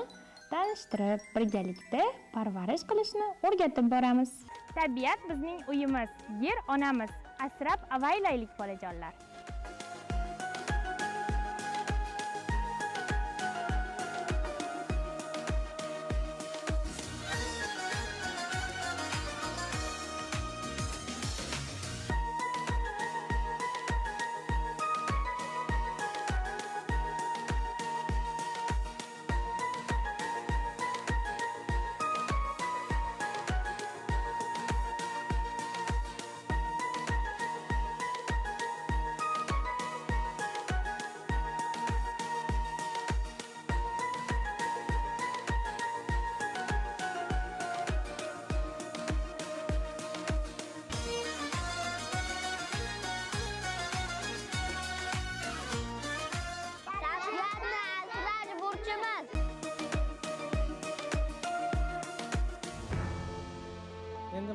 tanishtirib, birgalikda parvarish qilishni o'rgatib boramiz. Tabiat bizning uyimiz, yer onamiz. Asrab avaylaylik bolajonlar.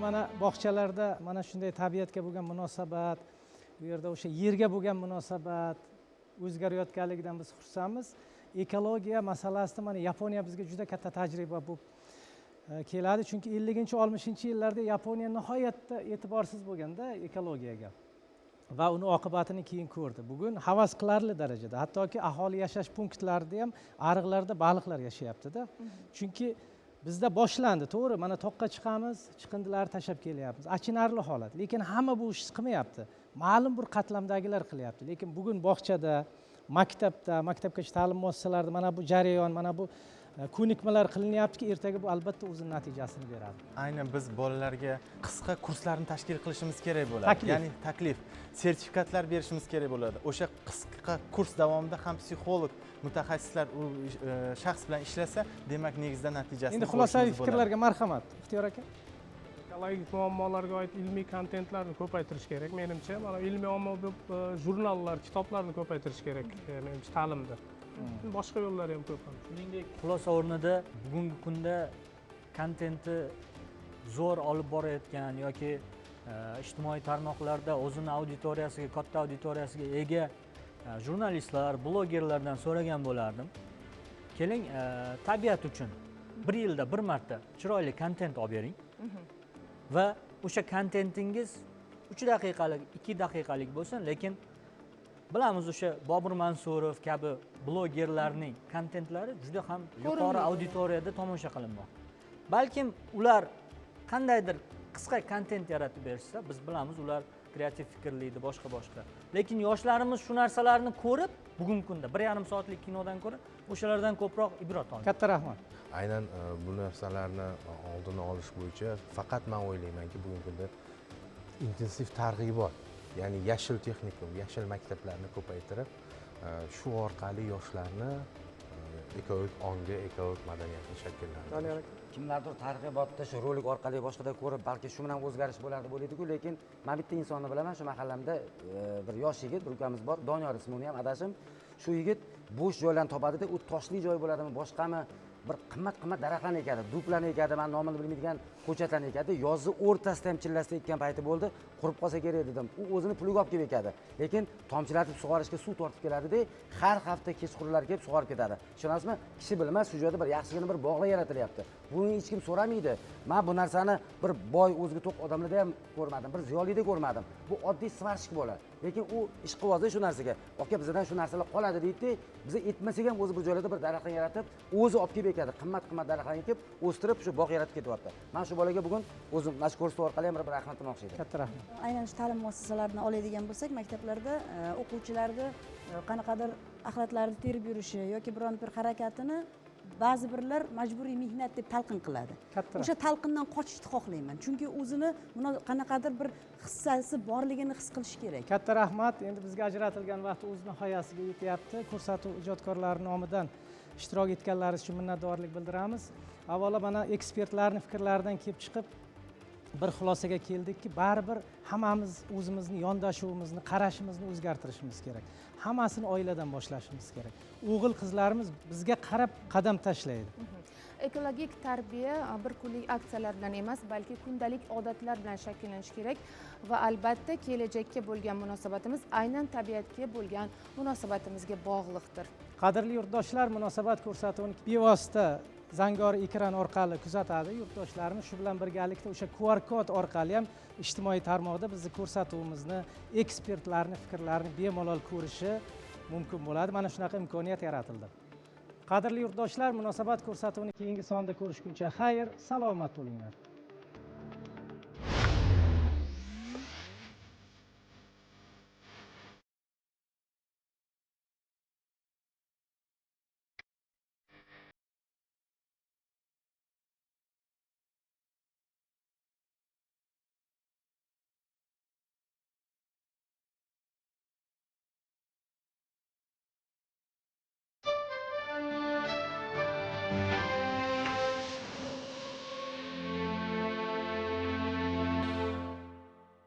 mana bog'chalarda mana shunday tabiatga bo'lgan munosabat, bu yerda o'sha yerga bo'lgan munosabat o'zgarayotganligidan biz xursandmiz. Ekologiya masalasida mana Yaponiya bizga juda katta tajriba bo'lib keladi, chunki 50-60-yillarda Yaponiya nihoyatda e'tiborsiz bo'lganda ekologiyaga va uni oqibatini keyin ko'rdi. Bugun havas qilarli darajada, hattoki aholi yashash punktlarida ham ariqlarda baliqlar yashayapti-da. Chunki bizda boshlandi, to'g'ri, mana toqqa chiqamiz, chiqindilarni tashlab kelyapmiz. Achinarli holat, lekin hamma bu ishni qilmayapti. Ma'lum bir qatlamdagilar qilyapti, lekin bugun bog'chada, maktabda, maktabgacha ta'lim muassasalarida mana bu jarayon, mana bu ko'nikmalar qilinyaptiki, ertaga bu albatta o'zini natijasini beradi. Aynan biz bolalarga qisqa kurslarni tashkil qilishimiz kerak bo'ladi. Taklif. Ya'ni taklif, sertifikatlar berishimiz kerak bo'ladi. O'sha qisqa kurs davomida ham psixolog mutaxassislar u shaxs bilan ishlasa, demak negizda natijasini Endi xulosaviy fikrlarga marhamat, Ixtiyor aka. Ekologik muammolarga oid ilmiy kontentlarni ko'paytirish kerak. Menimcha, mana ilmiy ommaviy jurnallar, kitoblarni ko'paytirish kerak menimcha ta'limda. Boshqa yo'llar ham ko'p. Shuningdek, xulosa o'rnida bugungi kunda kontentni zo'r olib borayotgan yoki ijtimoiy tarmoqlarda o'zini auditoriyasiga, katta auditoriyasiga ega jurnalistlar, blogerlardan so'ragan bo'lardim. Keling, tabiat uchun bir yilda bir marta chiroyli kontent olib bering va o'sha kontentingiz 3 daqiqalik, 2 daqiqalik bo'lsin, lekin bilamiz o'sha Bobur Mansurov kabi blogerlarning kontentlari juda ham yuqori auditoriyada tomosha qilinmoqda. Balkim ular qandaydir qisqa kontent yaratib bersa, biz bilamiz ular kreativ fikrlaydi, boshqa. Lekin yoshlarimiz shu narsalarni ko'rib, bugungi kunda 1,5 soatlik kinodan ko'ra o'shalardan ko'proq ibrat oladi. Katta rahmat. Aynan bu narsalarni oldini olish bo'yicha faqat men o'ylaymanki, bugungi kunda intensiv targ'ibot, ya'ni yashil texnikum, yashil maktablarni ko'paytirib, shu orqali yoshlarni ekologik ongi, ekologik madaniyatni shakllantirish. Kimlardir targ'ibotda shu rolik orqali boshqada ko'rib, balki shu bilan o'zgarish bo'lardi bo'laydi-ku, lekin men bitta insonni bilaman, shu mahallamda bir yosh yigit, bir ukamiz bor, Doniyor ismi, uni ham adashim. Shu yigit bo'sh joylarni topadi-da, u toshli joy bo'ladimi, boshqami, bir qimmat daraxtlarni ekadi, duplarni ekadi, men nomini bilmaydigan ko'chatlarni ekadi. Yozni o'rtasida ham chillasida ekkan payti bo'ldi, qurib qolsa kerak dedim. U o'zini puliga olib kelib ekadi, lekin tomchilatib sug'orishga suv tortib keladi-da, har hafta kechqurunlar kelib sug'orib ketadi. Ishonasizmi? Kishi bilmas, shu joyda bir yaxshigina bir bog'lar yaratilyapti. Buni hech kim so'ramaydi. Men bu narsani bir boy, o'ziga to'q odamlarda ham ko'rmadim, bir ziyolida ko'rmadim. Bu oddiy svarshik bo'la. Lekin u ish qiladi shu narsaga. Aka, bizdan shu narsalar qoladi deydi. Biz etmasak ham o'zi bir joylarda bir daraxtni yaratib, o'zi olib kelib ekadi. Qimmat daraxtlarni ekib, o'stirib shu bog' yaratib ketyapti. Men shu bolaga bugun o'zim mana shu ko'rsatuv orqali ham bir rahmat demoqchi edim. Katta rahmat. Aynan shu ta'lim muassasalarini oladigan bo'lsak, maktablarda o'quvchilarga qanaqadir axlatlarni terib yurishi yoki biron bir harakatini ba'zi birlar majburiy mehnat deb talqin qiladi. O'sha talqindan qochishni xohlayman, chunki o'zini qanaqadir bir hissasi borligini his qilish kerak. Katta rahmat. Endi bizga ajratilgan vaqt o'z nihoyasiga yetyapti. Ko'rsatuv ijodkorlari nomidan ishtirok etganlaringiz uchun minnatdorlik bildiramiz. Avvalo mana ekspertlarning fikrlaridan kelib chiqib bir xulosaga keldikki, baribir hammamiz o'zimizni yondashuvimizni, qarashimizni o'zgartirishimiz kerak. Hammasini oiladan boshlashimiz kerak. O'g'il qizlarimiz bizga qarab qadam tashlaydi. Ekologik tarbiya bir kunlik aksiyalar bilan emas, balki kundalik odatlar bilan shakllanishi kerak va albatta kelajakka bo'lgan munosabatimiz aynan tabiatga bo'lgan munosabatimizga bog'liqdir. Qadrli yurtdoshlar, munosabat ko'rsatuvini bevosita zangori ekran orqali kuzatadi yurtdoshlarimiz. Shu bilan birgalikda o'sha QR kod orqali ham ijtimoiy tarmoqda bizni ko'rsatuvimizni, ekspertlarning fikrlarini bemalol ko'rishi mumkin bo'ladi. Mana shunaqa imkoniyat yaratildi. Qadrli yurtdoshlar, munosabat ko'rsatuvini keyingi sonda ko'rishguncha xayr, salomat bo'linglar.